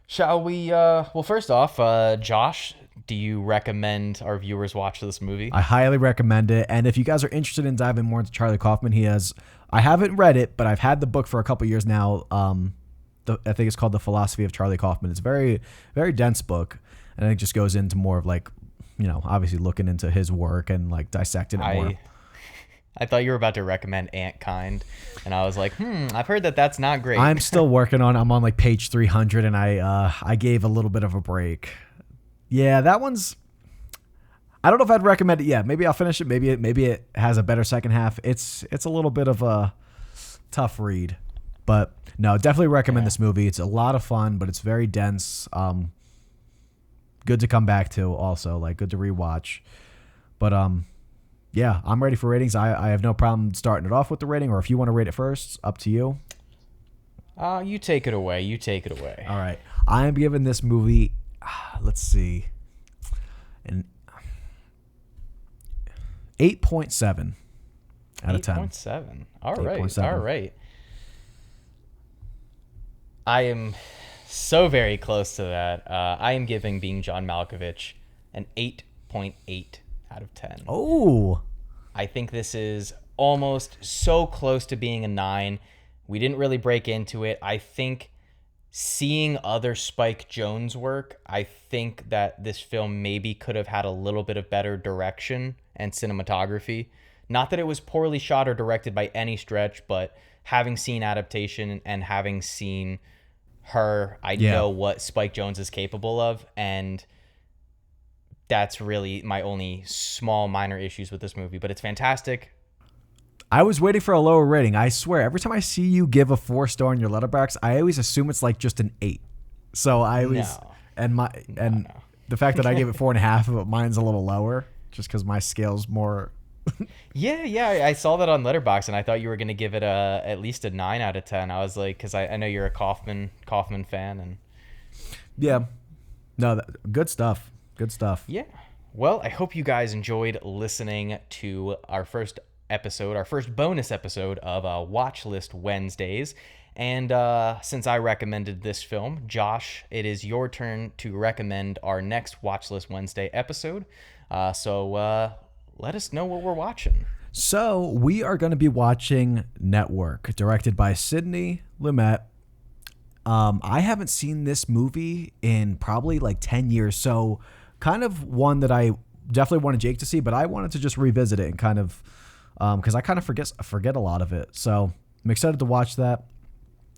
Shall we? Well, first off, Josh, do you recommend our viewers watch this movie? I highly recommend it. And if you guys are interested in diving more into Charlie Kaufman, I haven't read it, but I've had the book for a couple years now. I think it's called The Philosophy of Charlie Kaufman. It's a very, very dense book. And it just goes into more of like, obviously looking into his work and like dissecting it more. I thought you were about to recommend Antkind, and I was like, I've heard that's not great. I'm still working on it. I'm on like page 300, and I gave a little bit of a break. Yeah, that one's. I don't know if I'd recommend it yet. Maybe I'll finish it. Maybe it has a better second half. It's a little bit of a tough read, but no, definitely recommend this movie. It's a lot of fun, but it's very dense. Good to come back to, also like good to rewatch. But yeah, I'm ready for ratings. I have no problem starting it off with the rating, or if you want to rate it first, up to you. You take it away. All right. I am giving this movie, let's see, an 8.7 out of 10. 8.7. All right. I am so very close to that. I am giving Being John Malkovich an 8.8 out of 10. Oh. I think this is almost so close to being a 9. We didn't really break into it. I think seeing other Spike Jonze work, I think that this film maybe could have had a little bit of better direction and cinematography. Not that it was poorly shot or directed by any stretch, but having seen adaptation and having seen her, I know what Spike Jonze is capable of, and that's really my only small minor issues with this movie, but it's fantastic. I was waiting for a lower rating. I swear, every time I see you give a 4-star in your letterbox, I always assume it's like just an 8. So I always the fact that I gave it 4.5, but mine's a little lower, just because my scale's more. Yeah. I saw that on Letterboxd, and I thought you were gonna give it at least a 9 out of 10. I was like, because I know you're a Kaufman fan, and yeah, no, good stuff. Good stuff. Yeah. Well, I hope you guys enjoyed listening to our first bonus episode of Watchlist Wednesdays. And since I recommended this film, Josh, it is your turn to recommend our next Watchlist Wednesday episode. So let us know what we're watching. So we are going to be watching Network, directed by Sidney Lumet. I haven't seen this movie in probably like 10 years. So kind of one that I definitely wanted Jake to see, but I wanted to just revisit it and kind of, because I kind of forget a lot of it. So I'm excited to watch that.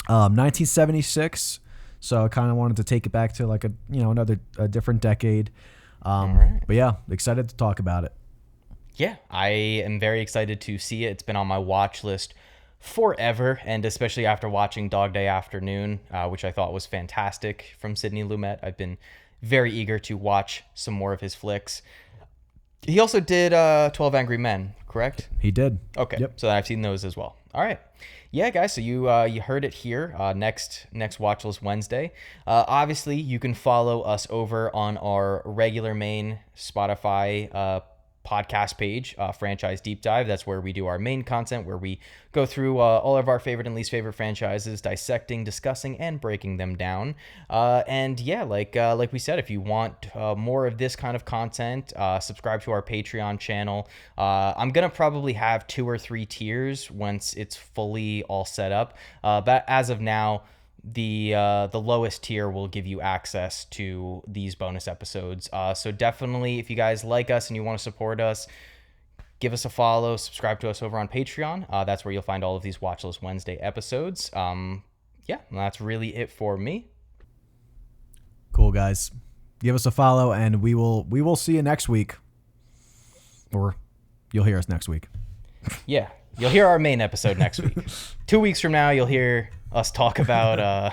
1976. So I kind of wanted to take it back to like a different decade. But yeah, excited to talk about it. Yeah, I am very excited to see it. It's been on my watch list forever, and especially after watching Dog Day Afternoon, which I thought was fantastic from Sidney Lumet. I've been very eager to watch some more of his flicks. He also did 12 Angry Men, correct? He did. Okay, yep. So I've seen those as well. All right. Yeah, guys, so you heard it here. Next Watchlist Wednesday. Obviously, you can follow us over on our regular main Spotify podcast page, Franchise Deep Dive. That's where we do our main content, where we go through all of our favorite and least favorite franchises, dissecting, discussing, and breaking them down. And yeah, like we said, if you want more of this kind of content, subscribe to our Patreon channel. I'm gonna probably have 2 or 3 tiers once it's fully all set up. But as of now, the lowest tier will give you access to these bonus episodes. So definitely, if you guys like us and you want to support us, give us a follow, subscribe to us over on Patreon. That's where you'll find all of these Watchlist Wednesday episodes. Yeah, that's really it for me. Cool, guys. Give us a follow, and we will see you next week, or you'll hear us next week. Yeah, you'll hear our main episode next week. 2 weeks from now, you'll hear us talk about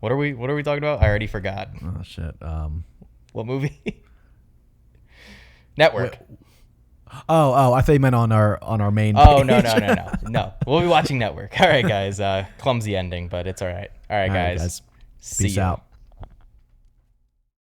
what are we talking about? I already forgot. Oh shit. What movie? Network. Oh, I thought you meant on our main page. Oh no. We'll be watching Network. All right, guys. Clumsy ending, but it's all right. All right, guys. Peace out.